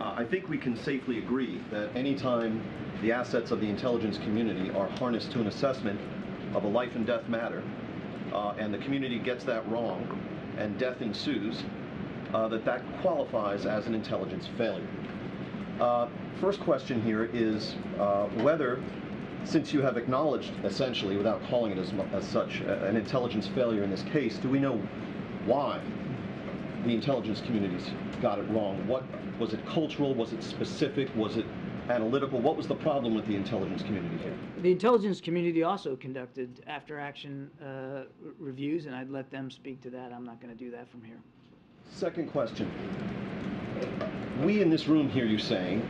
I think we can safely agree that any time the assets of the intelligence community are harnessed to an assessment of a life and death matter, and the community gets that wrong, and death ensues, that qualifies as an intelligence failure. First question here is whether, since you have acknowledged, essentially, without calling it as such, an intelligence failure in this case, do we know why the intelligence communities got it wrong? What was it? Cultural? Was it specific? Was it analytical? What was the problem with the intelligence community here? The intelligence community also conducted after-action reviews, and I'd let them speak to that. I'm not going to do that from here. Second question. We in this room hear you saying,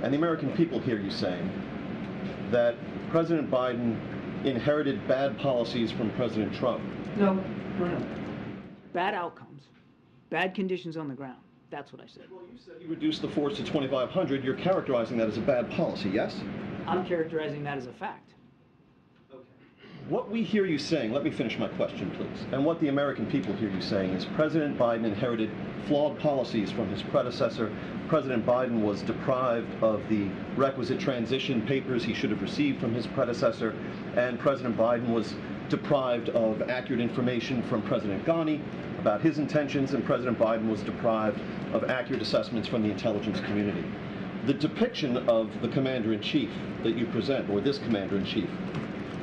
and the American people hear you saying, that President Biden inherited bad policies from President Trump? No. Bad outcomes, bad conditions on the ground. That's what I said. Well, you said you reduced the force to 2,500. You're characterizing that as a bad policy, yes? I'm characterizing that as a fact. Okay. What we hear you saying, let me finish my question, please, and what the American people hear you saying is President Biden inherited flawed policies from his predecessor. President Biden was deprived of the requisite transition papers he should have received from his predecessor, and President Biden was deprived of accurate information from President Ghani about his intentions, and President Biden was deprived of accurate assessments from the intelligence community. The depiction of the commander-in-chief that you present, or this commander-in-chief,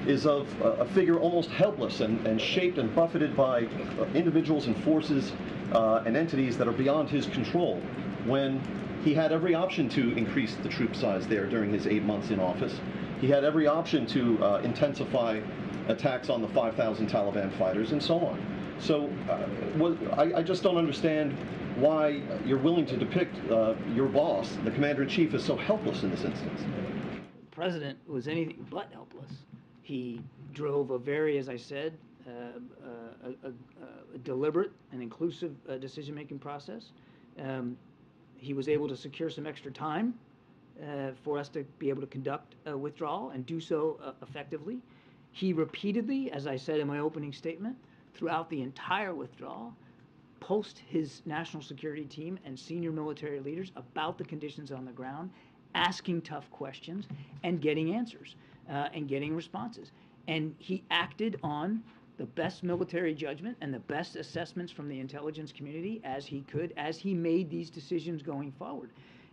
is of a figure almost helpless and shaped and buffeted by individuals and forces and entities that are beyond his control, when he had every option to increase the troop size there during his 8 months in office. He had every option to intensify attacks on the 5,000 Taliban fighters and so on. So I just don't understand why you're willing to depict your boss, the commander-in-chief, as so helpless in this instance. The president was anything but helpless. He drove a very, as I said, a deliberate and inclusive decision-making process. He was able to secure some extra time for us to be able to conduct a withdrawal and do so effectively. He repeatedly, as I said in my opening statement, throughout the entire withdrawal, post his national security team and senior military leaders about the conditions on the ground, asking tough questions and getting answers and getting responses. And he acted on the best military judgment and the best assessments from the intelligence community as he could, as he made these decisions going forward.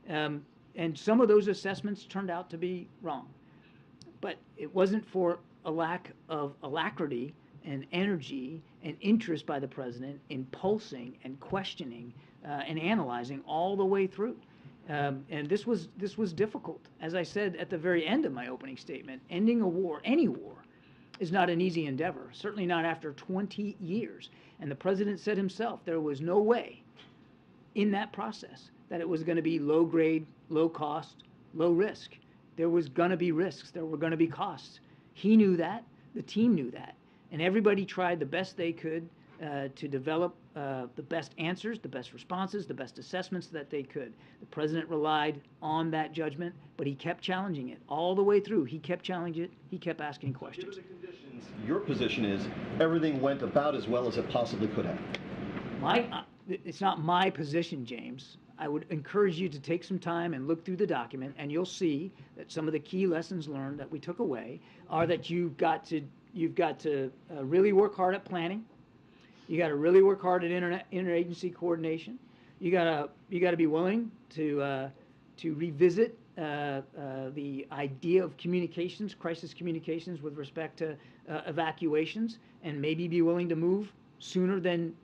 And some of those assessments turned out to be wrong. But it wasn't for a lack of alacrity and energy and interest by the president in pulsing and questioning and analyzing all the way through. And this was difficult. As I said at the very end of my opening statement, ending a war, any war, is not an easy endeavor, certainly not after 20 years. And the president said himself there was no way in that process that it was going to be low grade, low cost, low risk. There was going to be risks. There were going to be costs. He knew that. The team knew that. And everybody tried the best they could to develop the best answers, the best responses, the best assessments that they could. The president relied on that judgment, but he kept challenging it all the way through. He kept challenging it. He kept asking questions. Given the conditions, your position is everything went about as well as it possibly could have. It's not my position, James. I would encourage you to take some time and look through the document, and you'll see that some of the key lessons learned that we took away are that you've got to really work hard at planning. You got to really work hard at interagency coordination. You got to be willing to revisit the idea of communications, crisis communications with respect to evacuations, and maybe be willing to move sooner than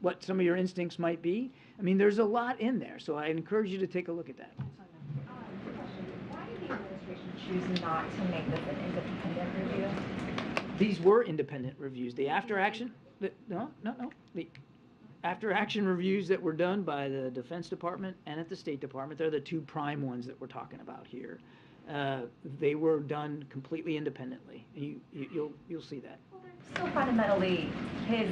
what some of your instincts might be. I mean, there's a lot in there, so I encourage you to take a look at that. Why did the administration choose not to make this an independent review? These were independent reviews. The after-action, the after-action reviews that were done by the Defense Department and at the State Department, they're the two prime ones that we're talking about here. They were done completely independently. You'll see that. Well, they're still fundamentally his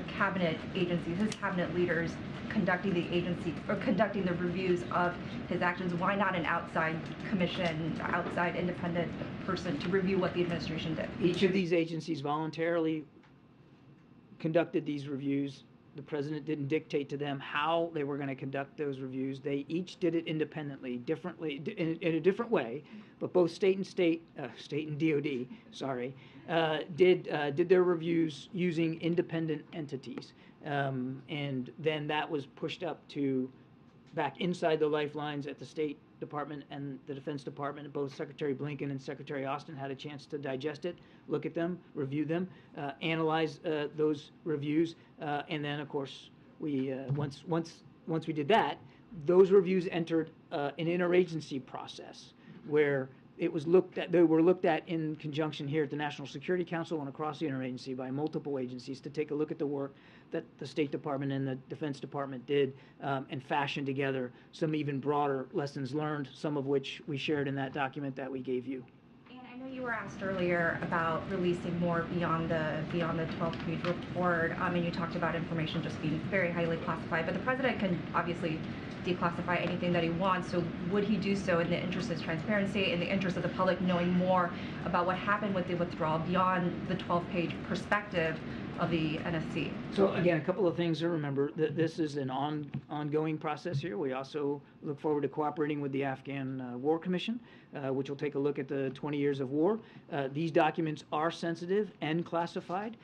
cabinet agencies, his cabinet leaders conducting the reviews of his actions. Why not an outside commission, outside independent person to review what the administration did? Each of these agencies voluntarily conducted these reviews. The president didn't dictate to them how they were going to conduct those reviews. They each did it independently, differently, in a different way. But both state and DOD, did their reviews using independent entities. And then that was pushed up to back inside the lifelines at the State Department and the Defense Department. Both Secretary Blinken and Secretary Austin had a chance to digest it, look at them, review them, analyze those reviews, and then, of course, we once we did that, those reviews entered an interagency process where it was they were looked at in conjunction here at the National Security Council and across the interagency by multiple agencies to take a look at the work that the State Department and the Defense Department did and fashion together some even broader lessons learned, some of which we shared in that document that we gave you. And I know You were asked earlier about releasing more beyond the 12-page report, and you talked about information just being very highly classified. But the president can obviously declassify anything that he wants. So would he do so in the interest of transparency, in the interest of the public knowing more about what happened with the withdrawal beyond the 12-page perspective of the NSC? So again, a couple of things to remember. This is an ongoing process here. We also look forward to cooperating with the Afghan War Commission, which will take a look at the 20 years of war. These documents are sensitive and classified.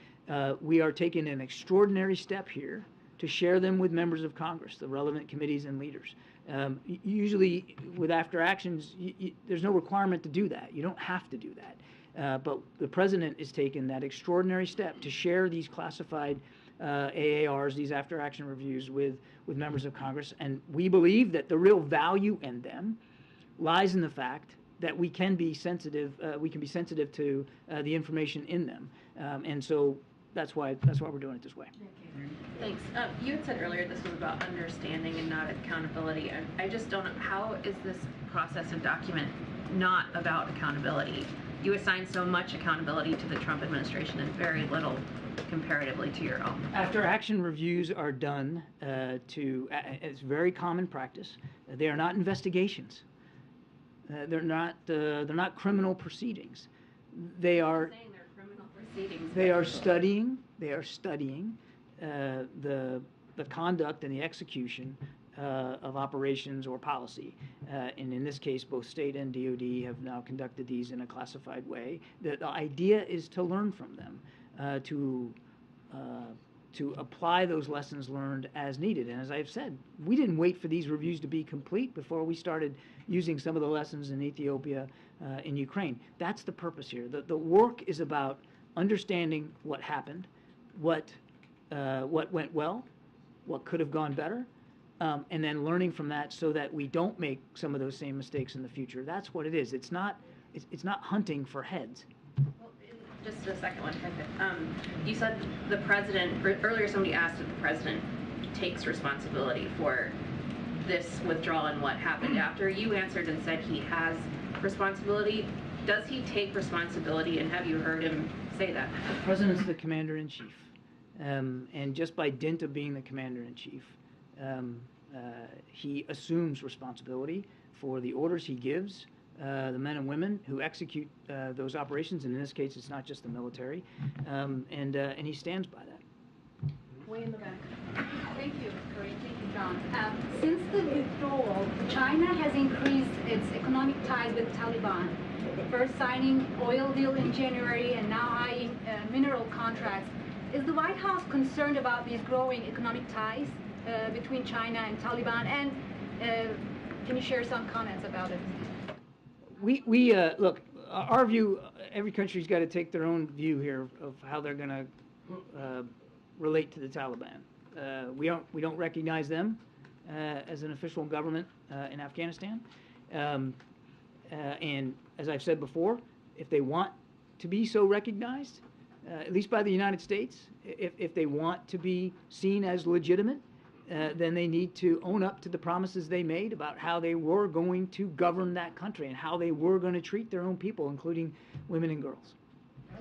We are taking an extraordinary step here to share them with members of Congress, the relevant committees and leaders. Usually with after actions, there's no requirement to do that. You don't have to do that. But the president is taking that extraordinary step to share these classified AARs, these after action reviews with members of Congress. And we believe that the real value in them lies in the fact that we can be sensitive to the information in them. And so that's why we're doing it this way. Thanks. You had said earlier this was about understanding and not accountability. I just don't know, how is this process and document not about accountability? You assign so much accountability to the Trump administration and very little comparatively to your own. After action reviews are done it's very common practice. They are not investigations. They're not criminal proceedings. They are Saying they're criminal proceedings. They are studying the conduct and the execution of operations or policy. And in this case, both state and DOD have now conducted these in a classified way. The idea is to learn from them, to apply those lessons learned as needed. And as I've said, we didn't wait for these reviews to be complete before we started using some of the lessons in Ethiopia, in Ukraine. That's the purpose here. The work is about understanding what happened, what went well, what could have gone better, and then learning from that so that we don't make some of those same mistakes in the future. That's what it is. It's not hunting for heads. Well, just a second one. You said the president, earlier somebody asked if the president takes responsibility for this withdrawal and what happened after. You answered and said he has responsibility. Does he take responsibility, and have you heard him say that? The president's the commander-in-chief. And just by dint of being the commander-in-chief, he assumes responsibility for the orders he gives, the men and women who execute those operations, and in this case it's not just the military, and he stands by that. Way in the back. Thank you, Karine. Thank you, John. Since the withdrawal, China has increased its economic ties with Taliban, first signing oil deal in January and now eyeing mineral contracts. Is the White House concerned about these growing economic ties between China and Taliban? And can you share some comments about it? We look, our view, every country's got to take their own view here of how they're going to relate to the Taliban. We don't recognize them as an official government in Afghanistan. And as I've said before, if they want to be so recognized, at least by the United States, if they want to be seen as legitimate, then they need to own up to the promises they made about how they were going to govern that country and how they were going to treat their own people, including women and girls.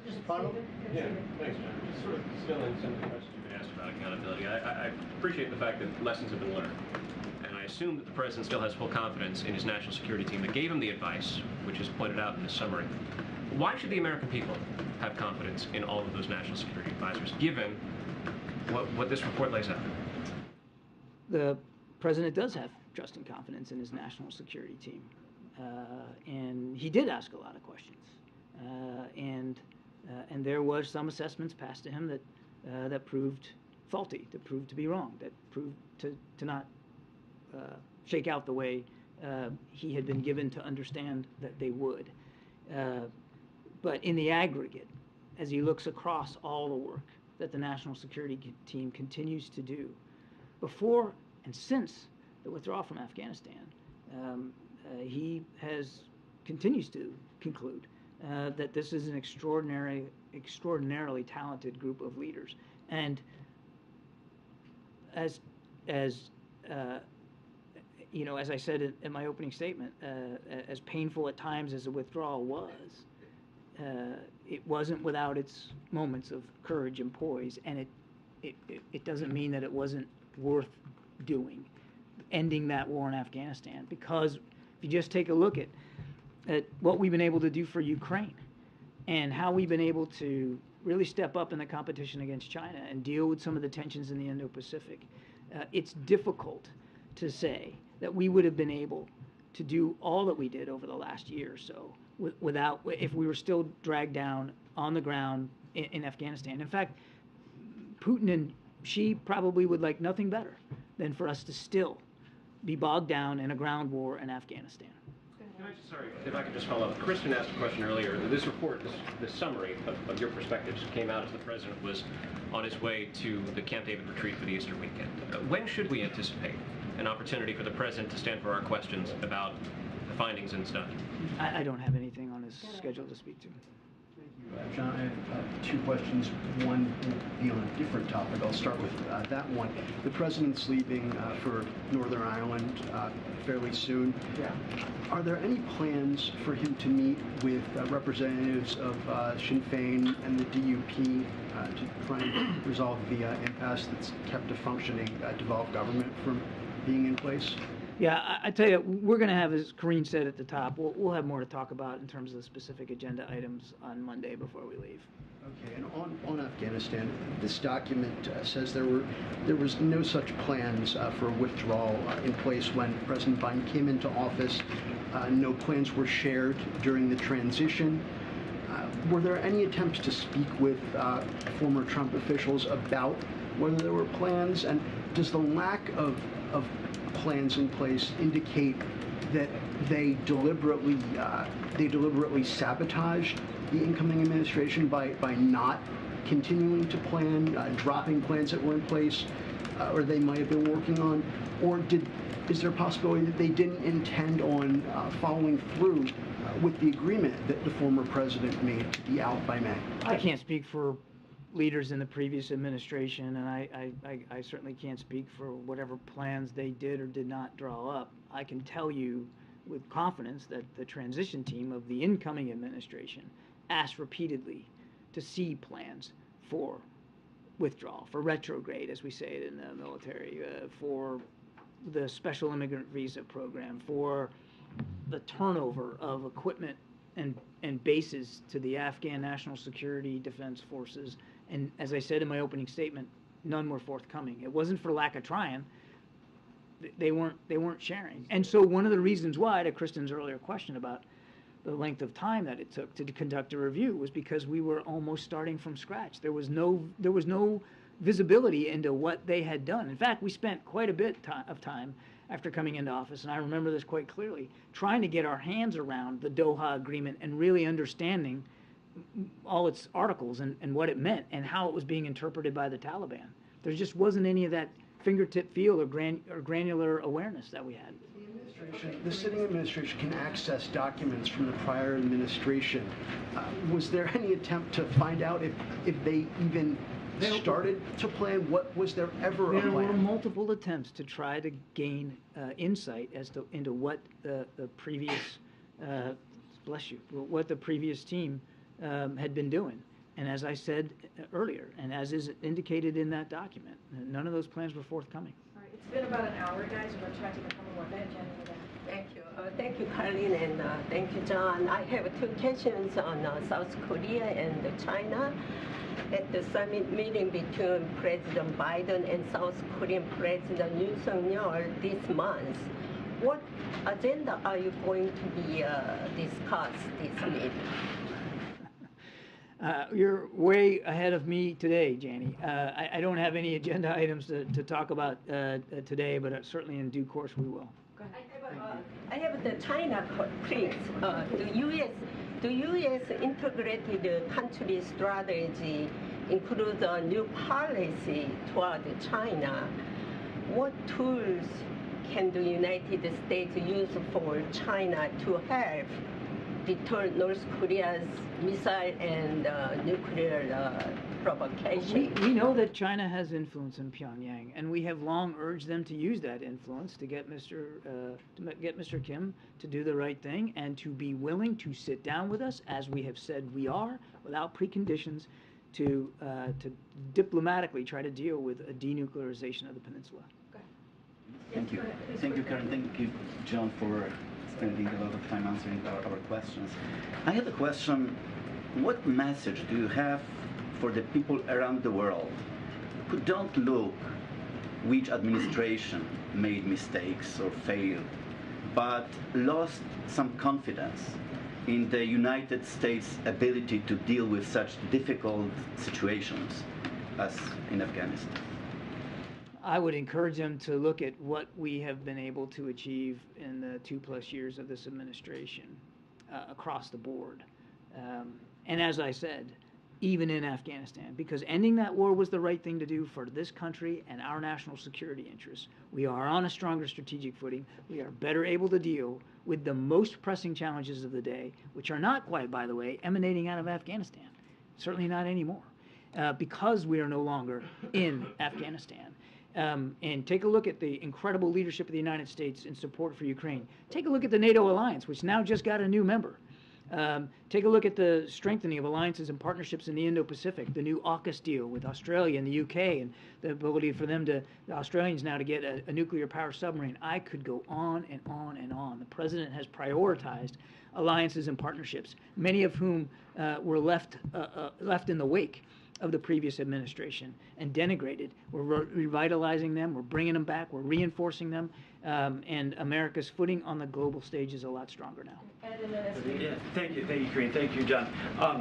Just follow? Yeah, thanks, John. Just sort of filling some of the questions you've been asked about accountability. I appreciate the fact that lessons have been learned. And I assume that the president still has full confidence in his national security team that gave him the advice, which is pointed out in the summary. Why should the American people have confidence in all of those national security advisors, given what this report lays out? The president does have trust and confidence in his national security team. And he did ask a lot of questions. And there was some assessments passed to him that proved faulty, that proved to be wrong, that proved to not shake out the way he had been given to understand that they would. But in the aggregate, as he looks across all the work that the national security team continues to do, before and since the withdrawal from Afghanistan, he continues to conclude that this is an extraordinarily talented group of leaders. And as you know, as I said in my opening statement, as painful at times as the withdrawal was, it wasn't without its moments of courage and poise, and it doesn't mean that it wasn't worth doing, ending that war in Afghanistan, because if you just take a look at what we've been able to do for Ukraine and how we've been able to really step up in the competition against China and deal with some of the tensions in the Indo-Pacific, it's difficult to say that we would have been able to do all that we did over the last year or so without, if we were still dragged down on the ground in Afghanistan. In fact, Putin and Xi probably would like nothing better than for us to still be bogged down in a ground war in Afghanistan. Sorry, if I could just follow up. Kristen asked a question earlier. This report, this summary of your perspectives came out as the president was on his way to the Camp David retreat for the Easter weekend. When should we anticipate an opportunity for the president to stand for our questions about the findings and stuff? I don't have anything on his schedule to speak to. John, I have two questions. One will be on a different topic. I'll start with that one. The president's leaving for Northern Ireland fairly soon. Yeah. Are there any plans for him to meet with representatives of Sinn Féin and the DUP to try and resolve the impasse that's kept a functioning devolved government from being in place? Yeah, I tell you, we're going to have, as Karine said at the top, we'll have more to talk about in terms of the specific agenda items on Monday before we leave. Okay, and on Afghanistan, this document says there was no such plans for a withdrawal in place when President Biden came into office. No plans were shared during the transition. Were there any attempts to speak with former Trump officials about whether there were plans? And does the lack of plans in place indicate that they deliberately sabotaged the incoming administration by not continuing to plan, dropping plans that were in place, or they might have been working on, or is there a possibility that they didn't intend on following through with the agreement that the former president made to be out by May? I can't speak for leaders in the previous administration, and I certainly can't speak for whatever plans they did or did not draw up. I can tell you with confidence that the transition team of the incoming administration asked repeatedly to see plans for withdrawal, for retrograde, as we say it in the military, for the special immigrant visa program, for the turnover of equipment and bases to the Afghan National Security Defense Forces. And as I said in my opening statement, none were forthcoming. It wasn't for lack of trying. They weren't sharing. And so one of the reasons why, to Kristen's earlier question about the length of time that it took to conduct a review, was because we were almost starting from scratch. There was no visibility into what they had done. In fact, we spent quite a bit of time after coming into office, and I remember this quite clearly, trying to get our hands around the Doha Agreement and really understanding all its articles and what it meant and how it was being interpreted by the Taliban. There just wasn't any of that fingertip feel or granular awareness that we had. The sitting administration can access documents from the prior administration. Was there any attempt to find out if they even started to plan? What was there ever a plan? There were multiple attempts to try to gain insight into what the previous what the previous team had been doing. And as I said earlier, and as is indicated in that document, none of those plans were forthcoming. All right, it's been about an hour, guys. We're going to try to become more Jenny. Thank you, Karine, and thank you, John. I have two questions on South Korea and China. At the summit meeting between President Biden and South Korean President Yoon Suk-yeol this month, what agenda are you going to be discussed this meeting? You're way ahead of me today, Janie. I don't have any agenda items to talk about today, but certainly in due course we will. I have the China, please. The U.S. integrated country strategy includes a new policy toward China. What tools can the United States use for China to help deter North Korea's missile and nuclear provocation. We know that China has influence in Pyongyang, and we have long urged them to use that influence to get Mr. Kim to do the right thing and to be willing to sit down with us, as we have said we are, without preconditions, to diplomatically try to deal with a denuclearization of the peninsula. Thank you. Thank you, Karen. Thank you, John, for spending a lot of time answering our questions. I had a question. What message do you have for the people around the world who don't look which administration made mistakes or failed, but lost some confidence in the United States' ability to deal with such difficult situations as in Afghanistan? I would encourage them to look at what we have been able to achieve in the 2+ years of this administration across the board. And as I said, even in Afghanistan, because ending that war was the right thing to do for this country and our national security interests. We are on a stronger strategic footing. We are better able to deal with the most pressing challenges of the day, which are not quite, by the way, emanating out of Afghanistan. Certainly not anymore, because we are no longer in Afghanistan. And take a look at the incredible leadership of the United States in support for Ukraine. Take a look at the NATO alliance, which now just got a new member. Take a look at the strengthening of alliances and partnerships in the Indo-Pacific, the new AUKUS deal with Australia and the UK, and the ability for them the Australians now to get a nuclear power submarine. I could go on and on and on. The president has prioritized alliances and partnerships, many of whom were left in the wake of the previous administration and denigrated. We're revitalizing them, we're bringing them back, we're reinforcing them, and America's footing on the global stage is a lot stronger now. Yeah, thank you, Karine. Thank you, John.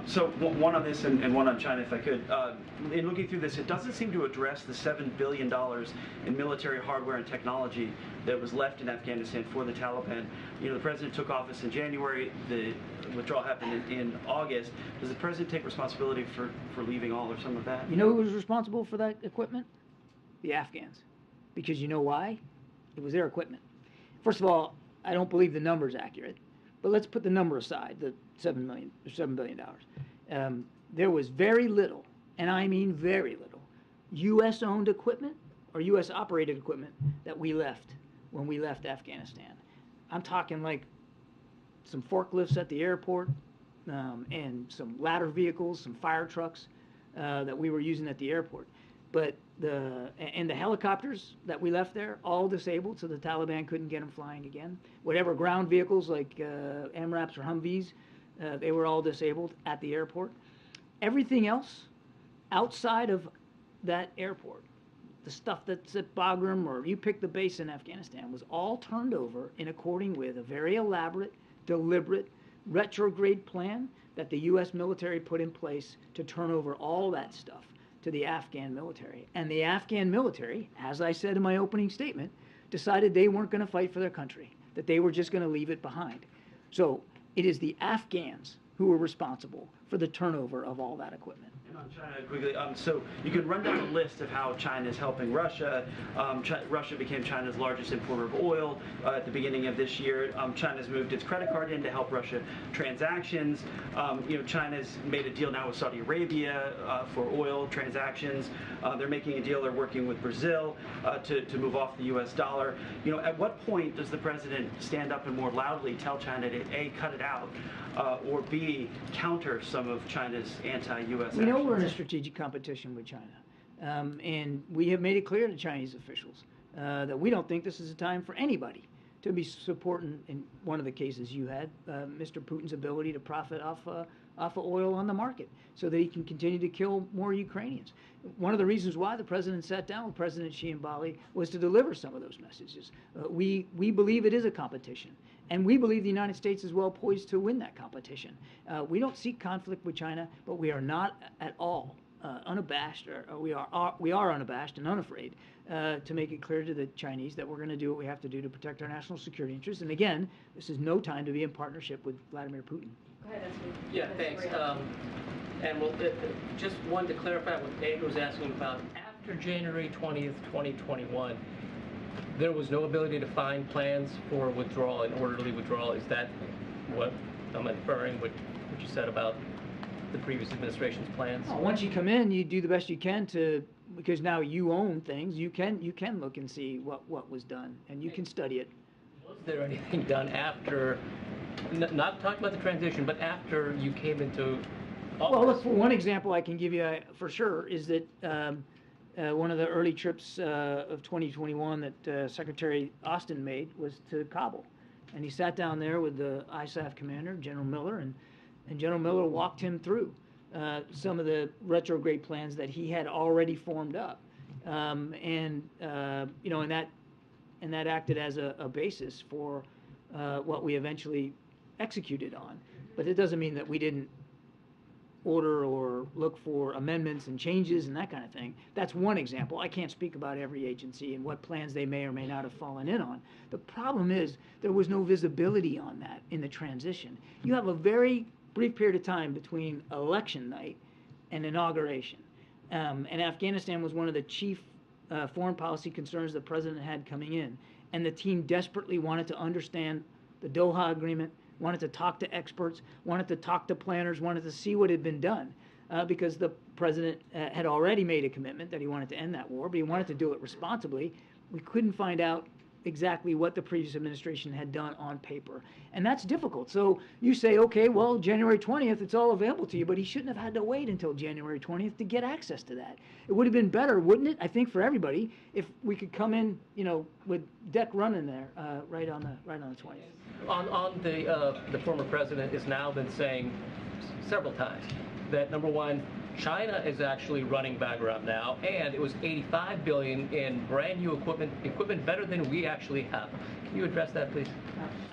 So one on this and one on China, if I could. In looking through this, it doesn't seem to address the $7 billion in military hardware and technology that was left in Afghanistan for the Taliban. You know, the president took office in January. The withdrawal happened in August. Does the president take responsibility for leaving all or some of that? You know who was responsible for that equipment? The Afghans. Because you know why? It was their equipment. First of all, I don't believe the number is accurate, but let's put the number aside, the $7 billion. There was very little, and I mean very little, U.S.-owned equipment or U.S.-operated equipment that we left when we left Afghanistan. I'm talking like some forklifts at the airport and some ladder vehicles, some fire trucks that we were using at the airport. But the helicopters that we left there, all disabled, so the Taliban couldn't get them flying again. Whatever ground vehicles like MRAPs or Humvees, they were all disabled at the airport. Everything else outside of that airport, the stuff that's at Bagram or you pick the base in Afghanistan, was all turned over in according with a very elaborate, deliberate, retrograde plan that the U.S. military put in place to turn over all that stuff to the Afghan military. And the Afghan military, as I said in my opening statement, decided they weren't going to fight for their country, that they were just going to leave it behind. So it is the Afghans who were responsible for the turnover of all that equipment. And on China, quickly, so you can run down a list of how China is helping Russia. Russia became China's largest importer of oil at the beginning of this year. China's moved its credit card in to help Russia transactions. China's made a deal now with Saudi Arabia for oil transactions. They're making a deal. They're working with Brazil to move off the U.S. dollar. At what point does the president stand up and more loudly tell China to A, cut it out, or B, counter some of China's anti-U.S. actions? We know we're in a strategic competition with China, and we have made it clear to Chinese officials that we don't think this is a time for anybody to be supporting, in one of the cases you had, Mr. Putin's ability to profit off of oil on the market so that he can continue to kill more Ukrainians. One of the reasons why the president sat down with President Xi in Bali was to deliver some of those messages. We believe it is a competition, and we believe the United States is well poised to win that competition. We don't seek conflict with China, but we are not at all unabashed, or we are unabashed and unafraid to make it clear to the Chinese that we're going to do what we have to do to protect our national security interests. And again, this is no time to be in partnership with Vladimir Putin. Go ahead, Yeah, thanks. And just wanted to clarify what Dave was asking about. After January 20th, 2021, there was no ability to find plans for withdrawal and orderly withdrawal. Is that what I'm inferring what you said about the previous administration's plans. Well, once you come in, you do the best you can to, because now you own things. You can look and see what was done, and you can study it. Was there anything done after, not talking about the transition, but after you came into office? Well, look, for one example I can give you for sure is that one of the early trips of 2021 that Secretary Austin made was to Kabul. And he sat down there with the ISAF commander, General Miller, and General Miller walked him through some of the retrograde plans that he had already formed up. And that acted as a basis for what we eventually executed on. But it doesn't mean that we didn't order or look for amendments and changes and that kind of thing. That's one example. I can't speak about every agency and what plans they may or may not have fallen in on. The problem is there was no visibility on that in the transition. You have a very brief period of time between election night and inauguration. And Afghanistan was one of the chief foreign policy concerns the president had coming in. And the team desperately wanted to understand the Doha Agreement, wanted to talk to experts, wanted to talk to planners, wanted to see what had been done. Because the president had already made a commitment that he wanted to end that war, but he wanted to do it responsibly. We couldn't find out exactly what the previous administration had done on paper. And that's difficult. So you say, okay, well, January 20th, it's all available to you, but he shouldn't have had to wait until January 20th to get access to that. It would have been better, wouldn't it, I think, for everybody, if we could come in, with deck running there right on the 20th. On the former president has now been saying several times that, number one, China is actually running Bagram now, and it was $85 billion in brand new equipment better than we actually have. Can you address that, please?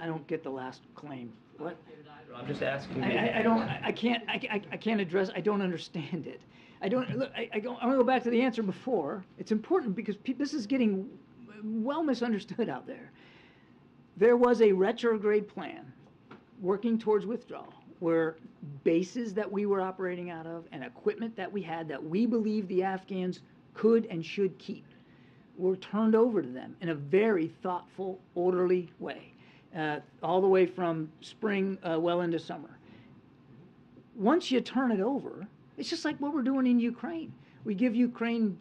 I don't get the last claim. What? I'm just asking. I can't address. I don't understand it. I don't. Look, I'm going to go back to the answer before. It's important because this is getting well misunderstood out there. There was a retrograde plan working towards withdrawal, where bases that we were operating out of and equipment that we had that we believed the Afghans could and should keep were turned over to them in a very thoughtful, orderly way, all the way from spring well into summer. Once you turn it over, it's just like what we're doing in Ukraine. We give Ukraine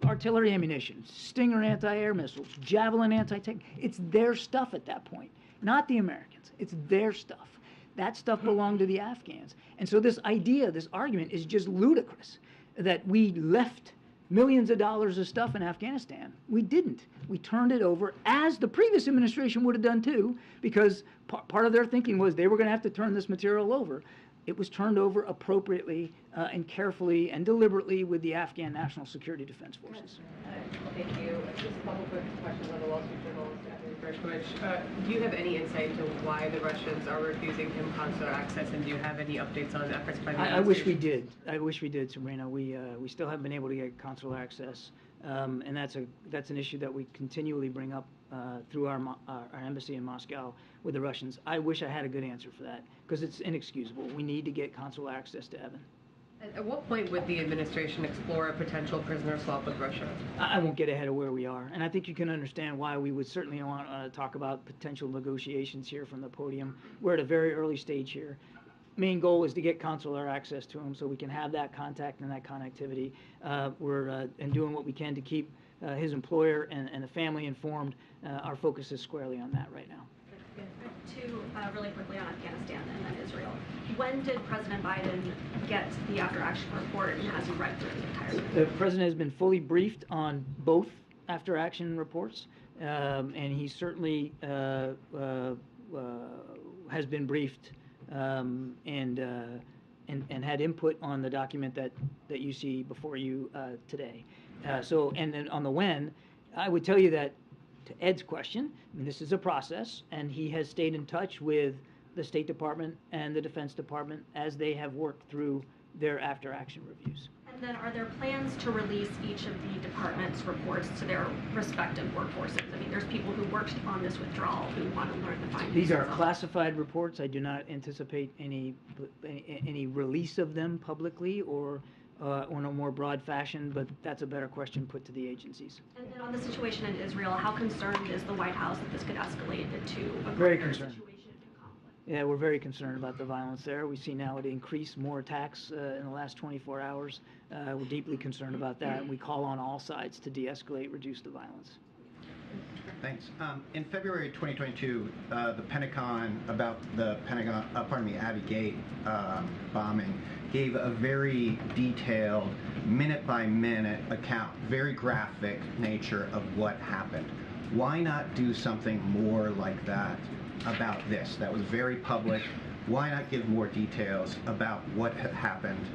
artillery ammunition, Stinger anti-air missiles, Javelin anti-tank. It's their stuff at that point, not the Americans. It's their stuff. That stuff belonged to the Afghans. And so this idea, this argument is just ludicrous, that we left millions of dollars of stuff in Afghanistan. We didn't. We turned it over, as the previous administration would have done too, because part of their thinking was they were going to have to turn this material over. It was turned over appropriately and carefully and deliberately with the Afghan National Security Defense Forces. Thank you. Just a couple quick questions on the Wall Street Journal. Do you have any insight into why the Russians are refusing him consular access, and do you have any updates on efforts by the I wish we did. I wish we did, Sabrina. We still haven't been able to get consular access, and that's an issue that we continually bring up through our embassy in Moscow with the Russians. I wish I had a good answer for that, because it's inexcusable. We need to get consular access to Evan. At what point would the administration explore a potential prisoner swap with Russia? I won't get ahead of where we are, and I think you can understand why we would certainly want to talk about potential negotiations here from the podium. We're at a very early stage here. Main goal is to get consular access to him so we can have that contact and that connectivity. We're doing what we can to keep his employer and the family informed. Our focus is squarely on that right now. Two really quickly on Afghanistan and then Israel. When did President Biden get the after-action report, and has he read through the entire report? The president has been fully briefed on both after-action reports, and he certainly has been briefed and had input on the document that you see before you today. And then on the when, I would tell you that, to Ed's question, this is a process, and he has stayed in touch with the State Department and the Defense Department as they have worked through their after-action reviews. And then are there plans to release each of the department's reports to their respective workforces? I mean, there's people who worked on this withdrawal who want to learn the findings. These are classified reports. I do not anticipate any release of them publicly or in a more broad fashion, but that's a better question put to the agencies. And then on the situation in Israel, how concerned is the White House that this could escalate into a Very concerned. situation and conflict? Yeah, we're very concerned about the violence there. We see now it increased more attacks in the last 24 hours. We're deeply concerned about that, and we call on all sides to de-escalate, reduce the violence. Thanks. In February 2022, the Pentagon, about the Abbey Gate bombing, gave a very detailed, minute-by-minute account, very graphic nature of what happened. Why not do something more like that about this? That was very public. Why not give more details about what had happened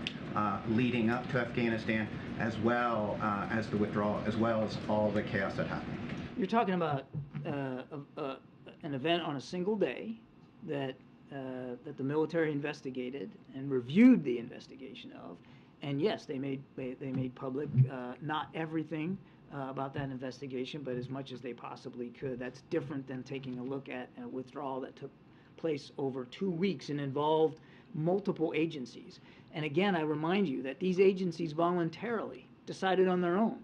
leading up to Afghanistan, as well as the withdrawal, as well as all the chaos that happened? You're talking about an event on a single day that the military investigated and reviewed the investigation of, and yes, they made public not everything about that investigation, but as much as they possibly could. That's different than taking a look at a withdrawal that took place over 2 weeks and involved multiple agencies. And again, I remind you that these agencies voluntarily decided on their own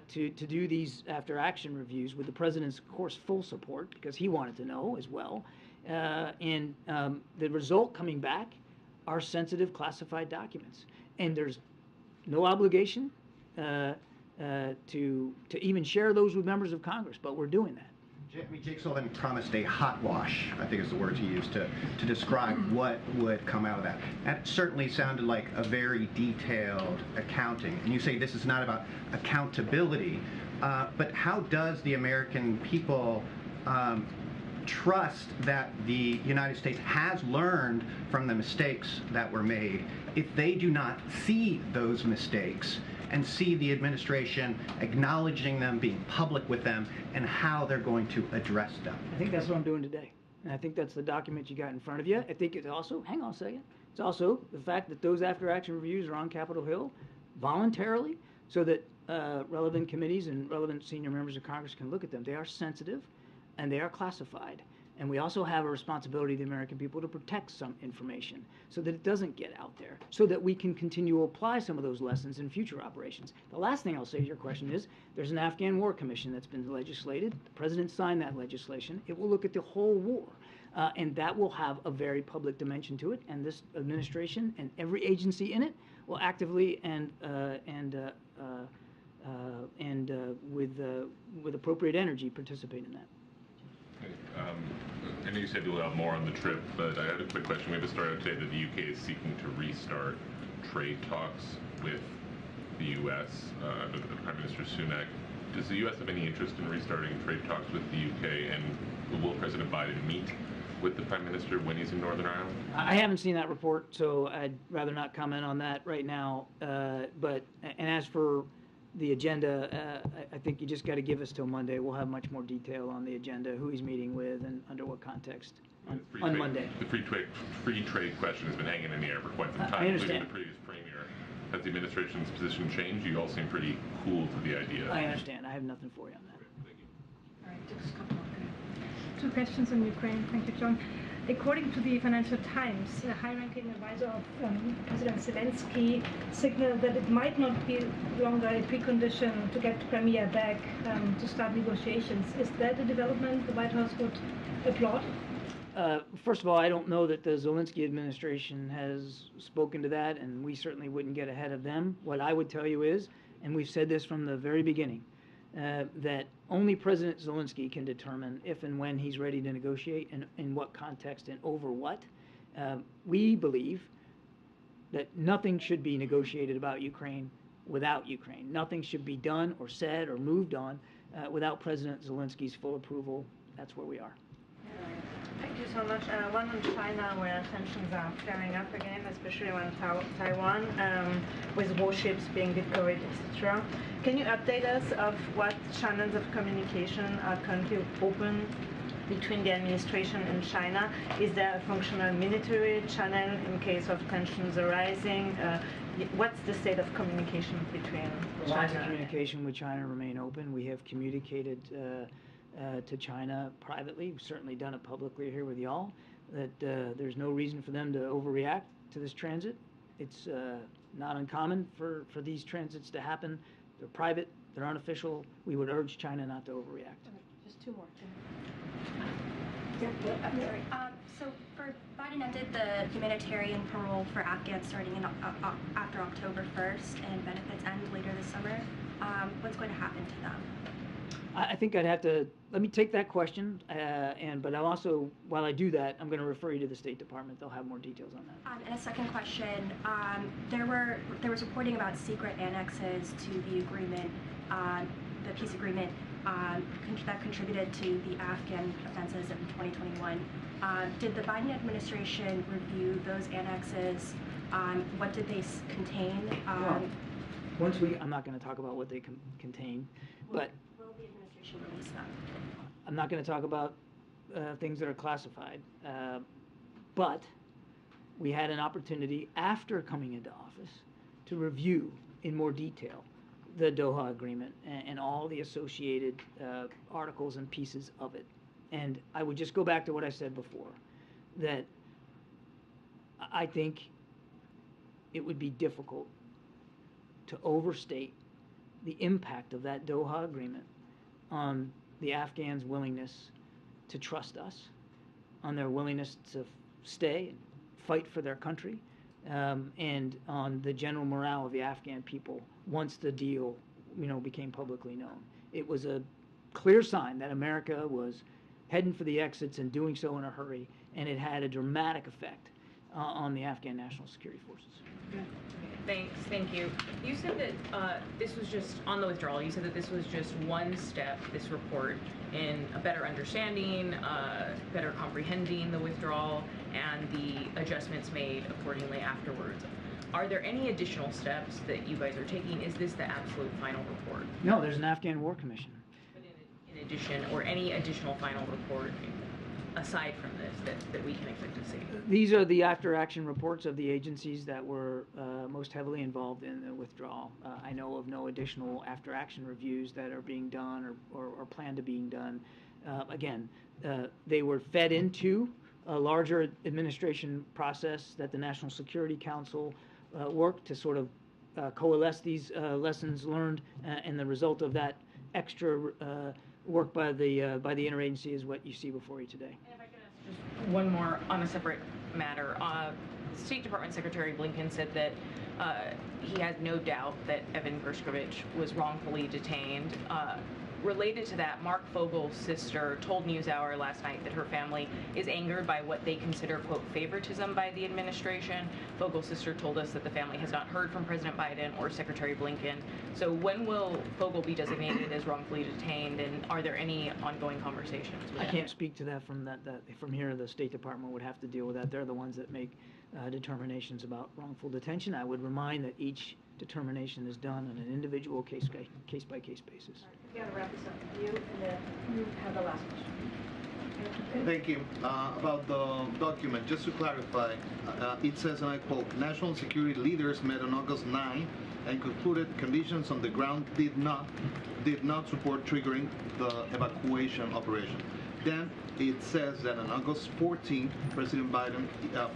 to do these after-action reviews with the president's, of course, full support, because he wanted to know as well. And the result coming back are sensitive classified documents. And there's no obligation to even share those with members of Congress, but we're doing that. Jake Sullivan promised a hot wash, I think is the word he used, to describe what would come out of that. That certainly sounded like a very detailed accounting. And you say this is not about accountability, but how does the American people trust that the United States has learned from the mistakes that were made if they do not see those mistakes and see the administration acknowledging them, being public with them, and how they're going to address them? I think that's what I'm doing today. And I think that's the document you got in front of you. I think it's also, hang on a second, it's also the fact that those after-action reviews are on Capitol Hill voluntarily so that relevant committees and relevant senior members of Congress can look at them. They are sensitive and they are classified. And we also have a responsibility to the American people to protect some information so that it doesn't get out there, so that we can continue to apply some of those lessons in future operations. The last thing I'll say to your question is there's an Afghan War Commission that's been legislated. The president signed that legislation. It will look at the whole war, and that will have a very public dimension to it. And this administration and every agency in it will actively and with appropriate energy participate in that. I know you said you'll have more on the trip, but I had a quick question. We have a story out today that the UK is seeking to restart trade talks with the U.S. Under Prime Minister Sunak. Does the U.S. have any interest in restarting trade talks with the UK, and will President Biden meet with the Prime Minister when he's in Northern Ireland? I haven't seen that report, so I'd rather not comment on that right now. And as for the agenda, I think you just got to give us till Monday. We'll have much more detail on the agenda, who he's meeting with, and under what context on Monday. The free trade question has been hanging in the air for quite some time. I understand. The previous premier. Has the administration's position changed? You all seem pretty cool to the idea. I understand. I have nothing for you on that. All right, just a couple more. 2 questions on Ukraine. Thank you, John. According to the Financial Times, a high-ranking advisor of President Zelensky signaled that it might not be longer a precondition to get Crimea back to start negotiations. Is that a development the White House would applaud? First of all, I don't know that the Zelensky administration has spoken to that, and we certainly wouldn't get ahead of them. What I would tell you is, and we've said this from the very beginning, that only President Zelensky can determine if and when he's ready to negotiate and in what context and over what. We believe that nothing should be negotiated about Ukraine without Ukraine. Nothing should be done or said or moved on without President Zelensky's full approval. That's where we are. Thank you so much. One on China, where tensions are flaring up again, especially on Taiwan, with warships being deployed, etc. Can you update us of what channels of communication are currently open between the administration and China? Is there a functional military channel in case of tensions arising? What's the state of communication between China? Lines of and communication with China remain open. We have communicated to China privately. We've certainly done it publicly here with y'all, that there's no reason for them to overreact to this transit. It's not uncommon for these transits to happen. They're private, they're unofficial. We would urge China not to overreact. Just 2 more. Yeah, I'm sorry. So Biden ended the humanitarian parole for Afghans starting after October 1st, and benefits end later this summer. What's going to happen to them? I think I'd have to, let me take that question, but I'll also, while I do that, I'm going to refer you to the State Department. They'll have more details on that. And a second question, there was reporting about secret annexes to the agreement, the peace agreement, that contributed to the Afghan offenses in 2021. Did the Biden administration review those annexes? What did they contain? I'm not going to talk about what they contain, but will the administration release them? I'm not going to talk about things that are classified, but we had an opportunity after coming into office to review in more detail the Doha Agreement and all the associated articles and pieces of it. And I would just go back to what I said before, that I think it would be difficult to overstate the impact of that Doha Agreement on the Afghans' willingness to trust us, on their willingness to stay and fight for their country, and on the general morale of the Afghan people once the deal, became publicly known. It was a clear sign that America was heading for the exits and doing so in a hurry, and it had a dramatic effect on the Afghan National Security Forces. Thank you. You said that this was just, on the withdrawal, you said that this was just one step, this report, in a better understanding, better comprehending the withdrawal, and the adjustments made accordingly afterwards. Are there any additional steps that you guys are taking? Is this the absolute final report? No, there's an Afghan War Commission. But in addition, or any additional final report aside from this that we can expect to see? These are the after-action reports of the agencies that were most heavily involved in the withdrawal. I know of no additional after-action reviews that are being done or planned to being done. Again, they were fed into a larger administration process that the National Security Council worked to sort of coalesce these lessons learned, and the result of that extra work by the interagency is what you see before you today. And if I could ask just one more on a separate matter. State Department Secretary Blinken said that he has no doubt that Evan Gershkovich was wrongfully detained. Related to that, Mark Fogel's sister told NewsHour last night that her family is angered by what they consider, quote, favoritism by the administration. Fogel's sister told us that the family has not heard from President Biden or Secretary Blinken. So when will Fogel be designated as wrongfully detained, and are there any ongoing conversations with I him? can't speak to that from here. The State Department would have to deal with that. They're the ones that make determinations about wrongful detention. I would remind that each determination is done on an individual case-by-case basis. We gotta wrap this up with you, and then you have the last question. Thank you. About the document, just to clarify, it says, and I quote, national security leaders met on August 9 and concluded conditions on the ground did not support triggering the evacuation operation. Then it says that on August 14, President Biden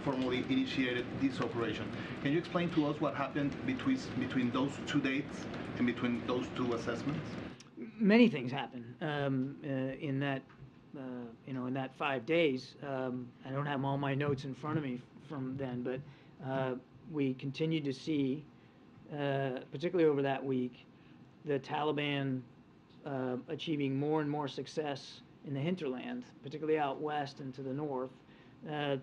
formally initiated this operation. Can you explain to us what happened between those two dates and between those two assessments? Many things happen in that, in that 5 days. I don't have all my notes in front of me from then, but we continued to see, particularly over that week, the Taliban achieving more and more success in the hinterland, particularly out west and to the north,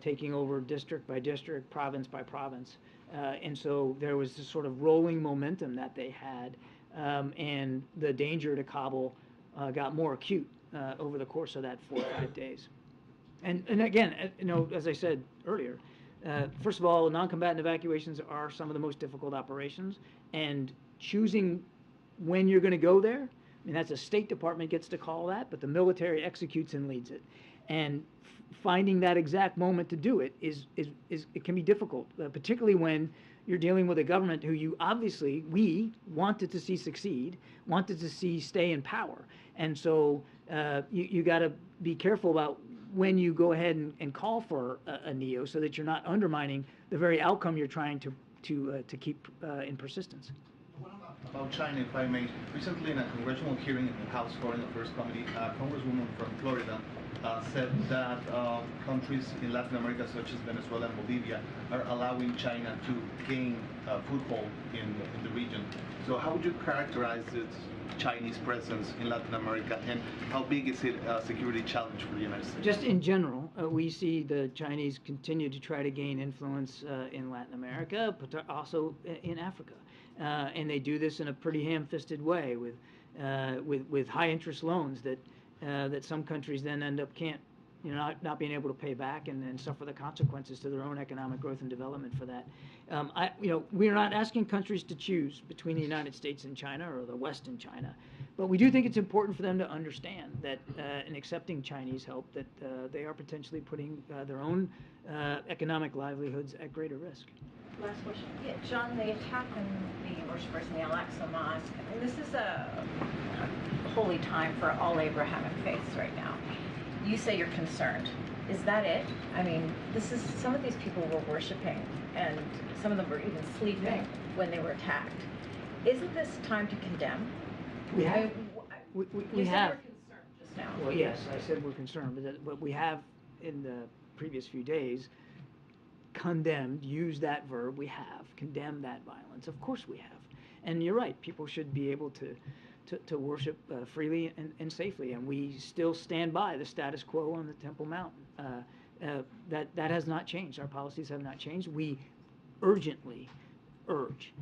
taking over district by district, province by province. And so there was this sort of rolling momentum that they had, and the danger to Kabul got more acute over the course of that 4 or 5 days. And again, as I said earlier, first of all, non-combatant evacuations are some of the most difficult operations, and choosing when you're going to go there, I mean, that's a State Department gets to call that, but the military executes and leads it. And finding that exact moment to do it it can be difficult, particularly when you're dealing with a government who we wanted to see succeed, wanted to see stay in power. And so you got to be careful about when you go ahead and call for a NEO, so that you're not undermining the very outcome you're trying to keep in persistence. What about about China, if I may. Recently, in a congressional hearing in the House Foreign Affairs Committee, a congresswoman from Florida said that countries in Latin America, such as Venezuela and Bolivia, are allowing China to gain foothold in the region. So how would you characterize its Chinese presence in Latin America, and how big is it a security challenge for the United States? Just in general, we see the Chinese continue to try to gain influence in Latin America, but also in Africa. And they do this in a pretty ham-fisted way with high-interest loans that some countries then end up not being able to pay back and suffer the consequences to their own economic growth and development for that. We're not asking countries to choose between the United States and China or the West and China, but we do think it's important for them to understand that in accepting Chinese help, that they are potentially putting their own economic livelihoods at greater risk. Last question. Yeah, John, the attack on the worshippers in the Al-Aqsa Mosque, I mean, this is a holy time for all Abrahamic faiths right now. You say you're concerned. Is that it? I mean, some of these people were worshiping, and some of them were even sleeping when they were attacked. Isn't this time to condemn? We have. You We said have. you were concerned just now. Well, yes, I said we're concerned, but we have, in the previous few days, condemned, used that verb, we have, condemned that violence. Of course we have. And you're right, people should be able to worship freely and safely, and we still stand by the status quo on the Temple Mount. That has not changed. Our policies have not changed. We urgently urge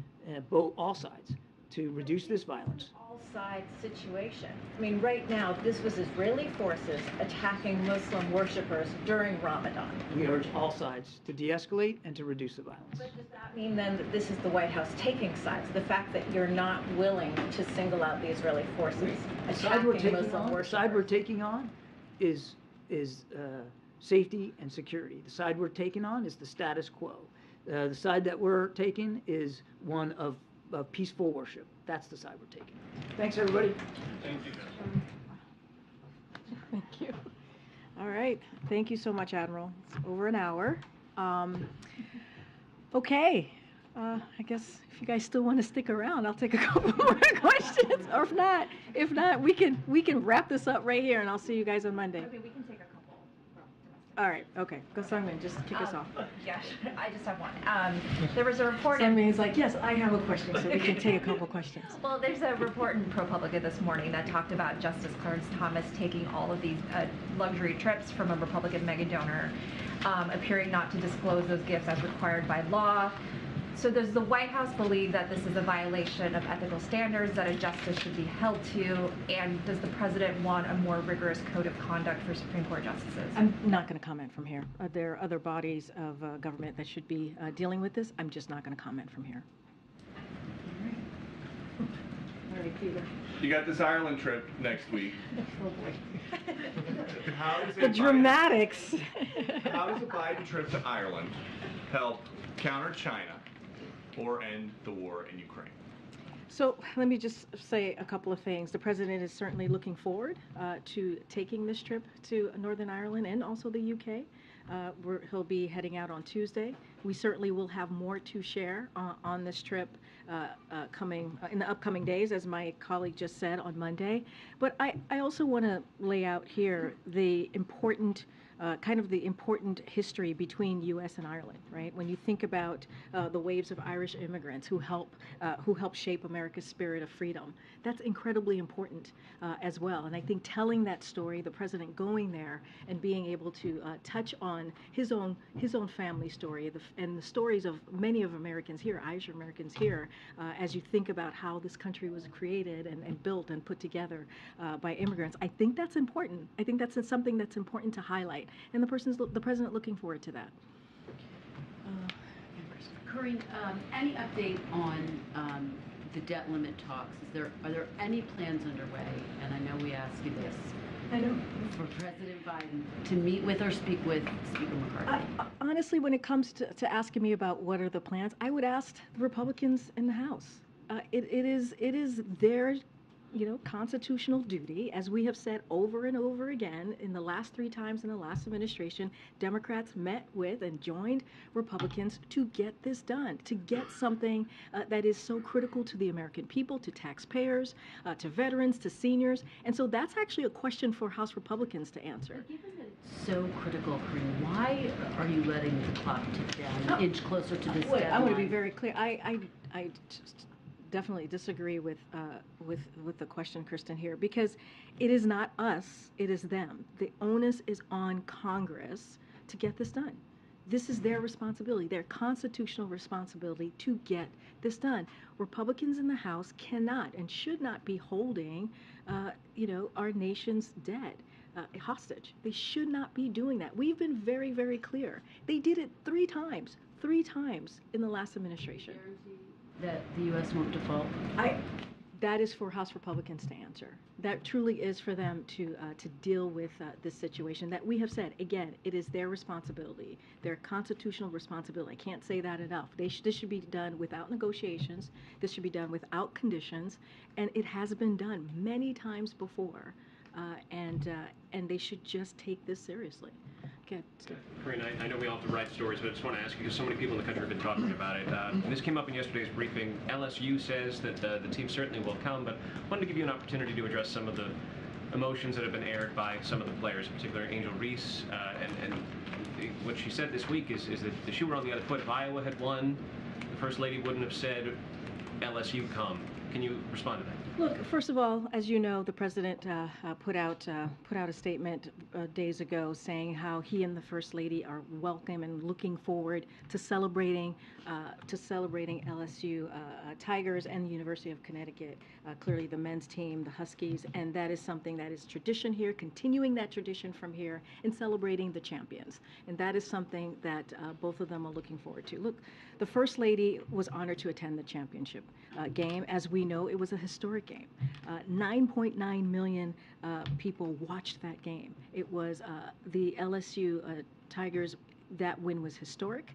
all sides to reduce this violence. All-side situation. I mean, right now, this was Israeli forces attacking Muslim worshippers during Ramadan. We urge all sides to de-escalate and to reduce the violence. But does that mean then that this is the White House taking sides? The fact that you're not willing to single out the Israeli forces attacking Muslim worshippers? The side we're taking on is safety and security. The side we're taking on is the status quo. The side that we're taking is one of peaceful worship. That's the side we're taking. Thanks, everybody. Thank you. Thank you. All right. Thank you so much, Admiral. It's over an hour. Okay. I guess if you guys still want to stick around, I'll take a couple more questions. Or if not, we can wrap this up right here, and I'll see you guys on Monday. Okay, we can take a couple. All right. Okay. Go, Sungmin. Just kick us off. Yes, I just have one. There was a report. Sungmin's like, yes, I have a question, so we can take a couple questions. Well, there's a report in ProPublica this morning that talked about Justice Clarence Thomas taking all of these luxury trips from a Republican mega donor, appearing not to disclose those gifts as required by law. So does the White House believe that this is a violation of ethical standards that a justice should be held to? And does the president want a more rigorous code of conduct for Supreme Court justices? I'm not going to comment from here. There are other bodies of government that should be dealing with this. I'm just not going to comment from here. All right, Peter. You got this Ireland trip next week. Oh, boy. How does The dramatics. How does a Biden trip to Ireland help counter China or end the war in Ukraine? So let me just say a couple of things. The president is certainly looking forward to taking this trip to Northern Ireland and also the UK. He'll be heading out on Tuesday. We certainly will have more to share on this trip coming in the upcoming days, as my colleague just said, on Monday. But I also want to lay out here the important the important history between U.S. and Ireland, right? When you think about the waves of Irish immigrants who help shape America's spirit of freedom, that's incredibly important as well. And I think telling that story, the president going there and being able to touch on his own family story and the stories of many of Americans here, Irish Americans here, as you think about how this country was created and built and put together by immigrants, I think that's important. I think that's something that's important to highlight. And the president looking forward to that. Karine, any update on the debt limit talks? Are there any plans underway? And I know we asked you this. I know. For President Biden to meet with or speak with Speaker McCarthy. Honestly, when it comes to asking me about what are the plans, I would ask the Republicans in the House. It is their constitutional duty, as we have said over and over again in the last 3 times in the last administration. Democrats met with and joined Republicans to get this done, to get something that is so critical to the American people, to taxpayers, to veterans, to seniors. And so that's actually a question for House Republicans to answer. So critical, Karine. Why are you letting the clock tick down, an inch closer to this deadline? I want to be very clear. I just definitely disagree with the question, Kristen, here, because it is not us, it is them. The onus is on Congress to get this done. This is their responsibility, their constitutional responsibility to get this done. Republicans in the House cannot and should not be holding, our nation's debt hostage. They should not be doing that. We've been very, very clear. They did it 3 times in the last administration. That the U.S. won't default? That is for House Republicans to answer. That truly is for them to deal with this situation that we have said, again, it is their responsibility, their constitutional responsibility. I can't say that enough. This should be done without negotiations. This should be done without conditions. And it has been done many times before. And they should just take this seriously. Okay. Karine, I know we all have to write stories, but I just want to ask you, because so many people in the country have been talking about it. This came up in yesterday's briefing. LSU says that the team certainly will come, but I wanted to give you an opportunity to address some of the emotions that have been aired by some of the players, in particular Angel Reese. And what she said this week is that the shoe were on the other foot. If Iowa had won, the First Lady wouldn't have said, LSU come. Can you respond to that? Look, first of all, as you know, the president put out a statement days ago saying how he and the First Lady are welcome and looking forward to celebrating LSU Tigers and the University of Connecticut. Clearly, the men's team, the Huskies, and that is something that is tradition here, continuing that tradition from here and celebrating the champions. And that is something that both of them are looking forward to. Look, the First Lady was honored to attend the championship game. As we know, it was a historic game. 9.9 million people watched that game. It was the LSU Tigers. That win was historic.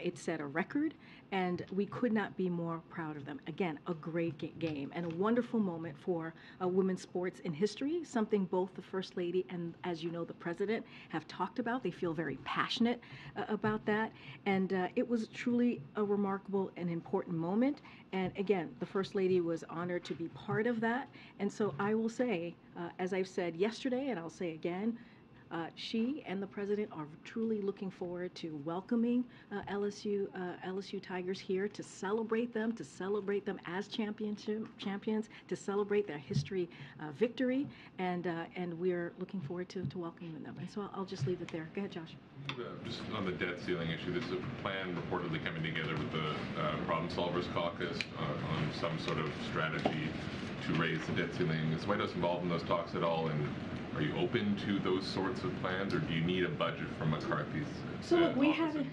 It set a record, and we could not be more proud of them. Again, a great game and a wonderful moment for women's sports in history, something both the First Lady and, as you know, the President have talked about. They feel very passionate about that, and it was truly a remarkable and important moment. And again, the First Lady was honored to be part of that. And so I will say, as I've said yesterday, and I'll say again, she and the President are truly looking forward to welcoming LSU Tigers here to celebrate them as champions, to celebrate their history victory, and we're looking forward to welcoming them. And so I'll just leave it there. Go ahead, Josh. Just on the debt ceiling issue, there's a plan reportedly coming together with the Problem Solvers Caucus on some sort of strategy to raise the debt ceiling. Is the White House involved in those talks at all? And are you open to those sorts of plans, or do you need a budget from McCarthy's? So look, we haven't.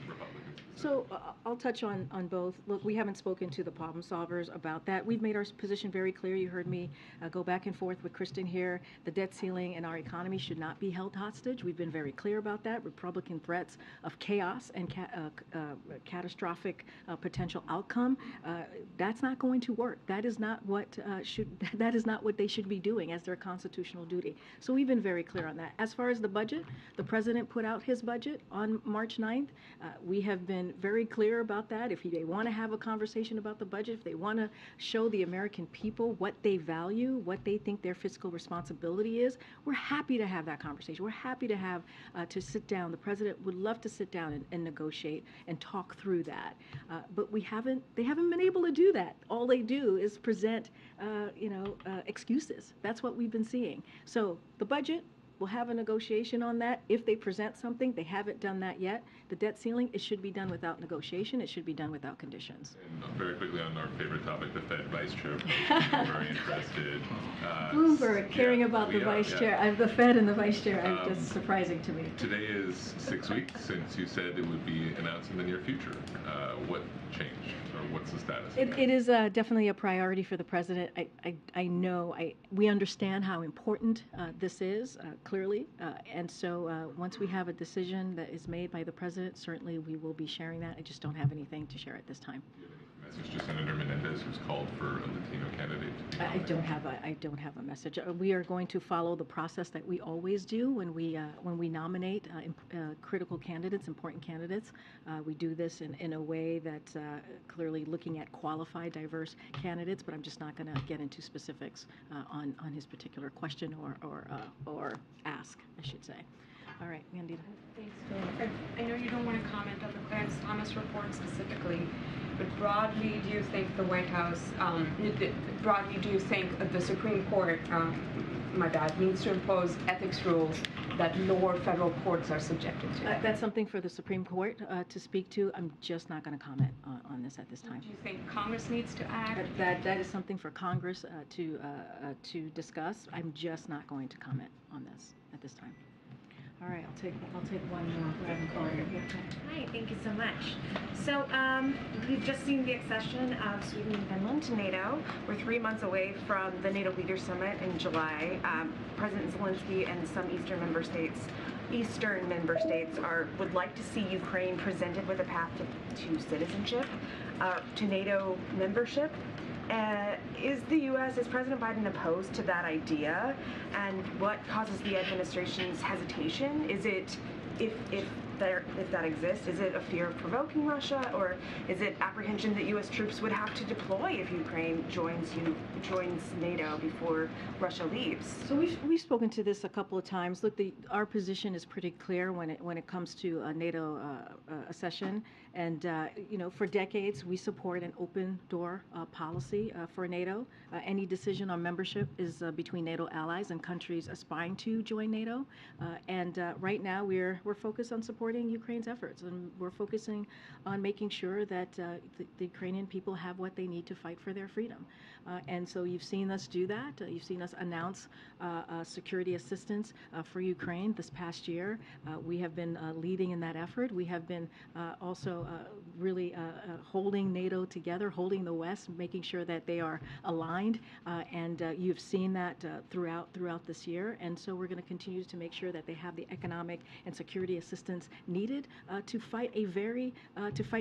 So I'll touch on both. Look, we haven't spoken to the problem solvers about that. We've made our position very clear. You heard me go back and forth with Kristen here. The debt ceiling in our economy should not be held hostage. We've been very clear about that. Republican threats of chaos and catastrophic potential outcome. That's not going to work. That is not what they should be doing as their constitutional duty. So we've been very clear on that. As far as the budget, the president put out his budget on March 9th. We have been very clear about that. If they want to have a conversation about the budget, if they want to show the American people what they value, what they think their fiscal responsibility is, we're happy to have that conversation. We're happy to have to sit down. The president would love to sit down and negotiate and talk through that. But they haven't been able to do that. All they do is present, excuses. That's what we've been seeing. So the budget, we'll have a negotiation on that. If they present something, they haven't done that yet. The debt ceiling, it should be done without negotiation. It should be done without conditions. And very quickly on our favorite topic, the Fed Vice Chair. Very interested. Bloomberg caring about the Vice Chair. The Fed and the Vice Chair, just surprising to me. Today is 6 weeks since you said it would be announced in the near future. What changed, or what's the status? It is definitely a priority for the president. I know, we understand how important this is, clearly, and so once we have a decision that is made by the president, certainly we will be sharing that. I just don't have anything to share at this time. Do you have any Message to Senator Menendez, who's called for a Latino candidate. I don't have a message. We are going to follow the process that we always do when we nominate critical candidates, important candidates. We do this in a way that's clearly looking at qualified, diverse candidates. But I'm just not going to get into specifics on his particular question or ask, I should say. All right, Mandita. Thanks, Phil. I know you don't want to comment on the Clarence Thomas report specifically, but broadly, do you think the White House, broadly, do you think the Supreme Court, needs to impose ethics rules that lower federal courts are subjected to? That's something for the Supreme Court to speak to. I'm just not going to comment on this at this time. Do you think Congress needs to act? That is something for Congress to discuss. I'm just not going to comment on this at this time. All right, I'll take one more. We haven't called here. Hi, thank you so much. So we've just seen the accession of Sweden and Finland to NATO. We're 3 months away from the NATO Leaders Summit in July. President Zelensky and some Eastern member states would like to see Ukraine presented with a path to citizenship, to NATO membership. Is President Biden opposed to that idea? And what causes the administration's hesitation? Is it, if that exists, is it a fear of provoking Russia, or is it apprehension that U.S. troops would have to deploy if Ukraine joins NATO before Russia leaves? So we've spoken to this a couple of times. Look, our position is pretty clear when it comes to NATO accession, and for decades we support an open door policy for NATO. Any decision on membership is between NATO allies and countries aspiring to join NATO, and right now we're focused on supporting Ukraine's efforts, and we're focusing on making sure that the Ukrainian people have what they need to fight for their freedom. And so you've seen us do that. You've seen us announce security assistance for Ukraine this past year. We have been leading in that effort. We have been also really holding NATO together, holding the West, making sure that they are aligned. And you've seen that throughout this year. And so we're going to continue to make sure that they have the economic and security assistance needed to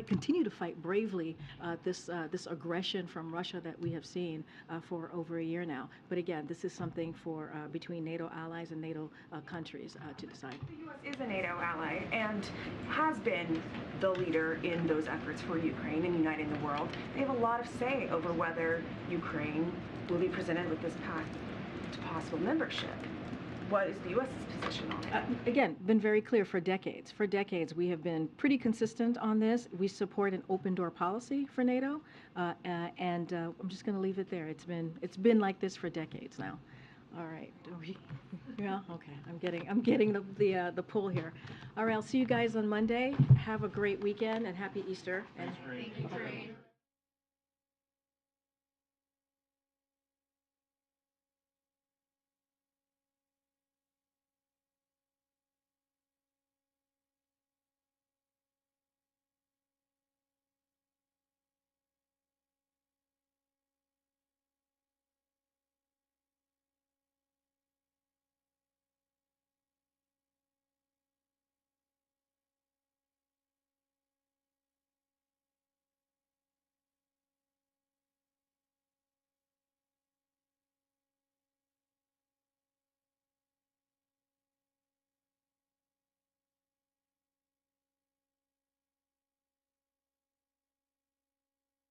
continue to fight bravely this aggression from Russia that we have seen for over a year now. But again, this is something for between NATO allies and NATO countries to decide. The U.S. is a NATO ally and has been the leader in those efforts for Ukraine and uniting the world. They have a lot of say over whether Ukraine will be presented with this path to possible membership. What is the U.S.'s position on it? Again, been very clear for decades. For decades, we have been pretty consistent on this. We support an open door policy for NATO, and I'm just going to leave it there. It's been like this for decades now. All right. Yeah. Okay. I'm getting the pull here. All right. I'll see you guys on Monday. Have a great weekend and happy Easter. Thanks, Karine. Thank you, Karine.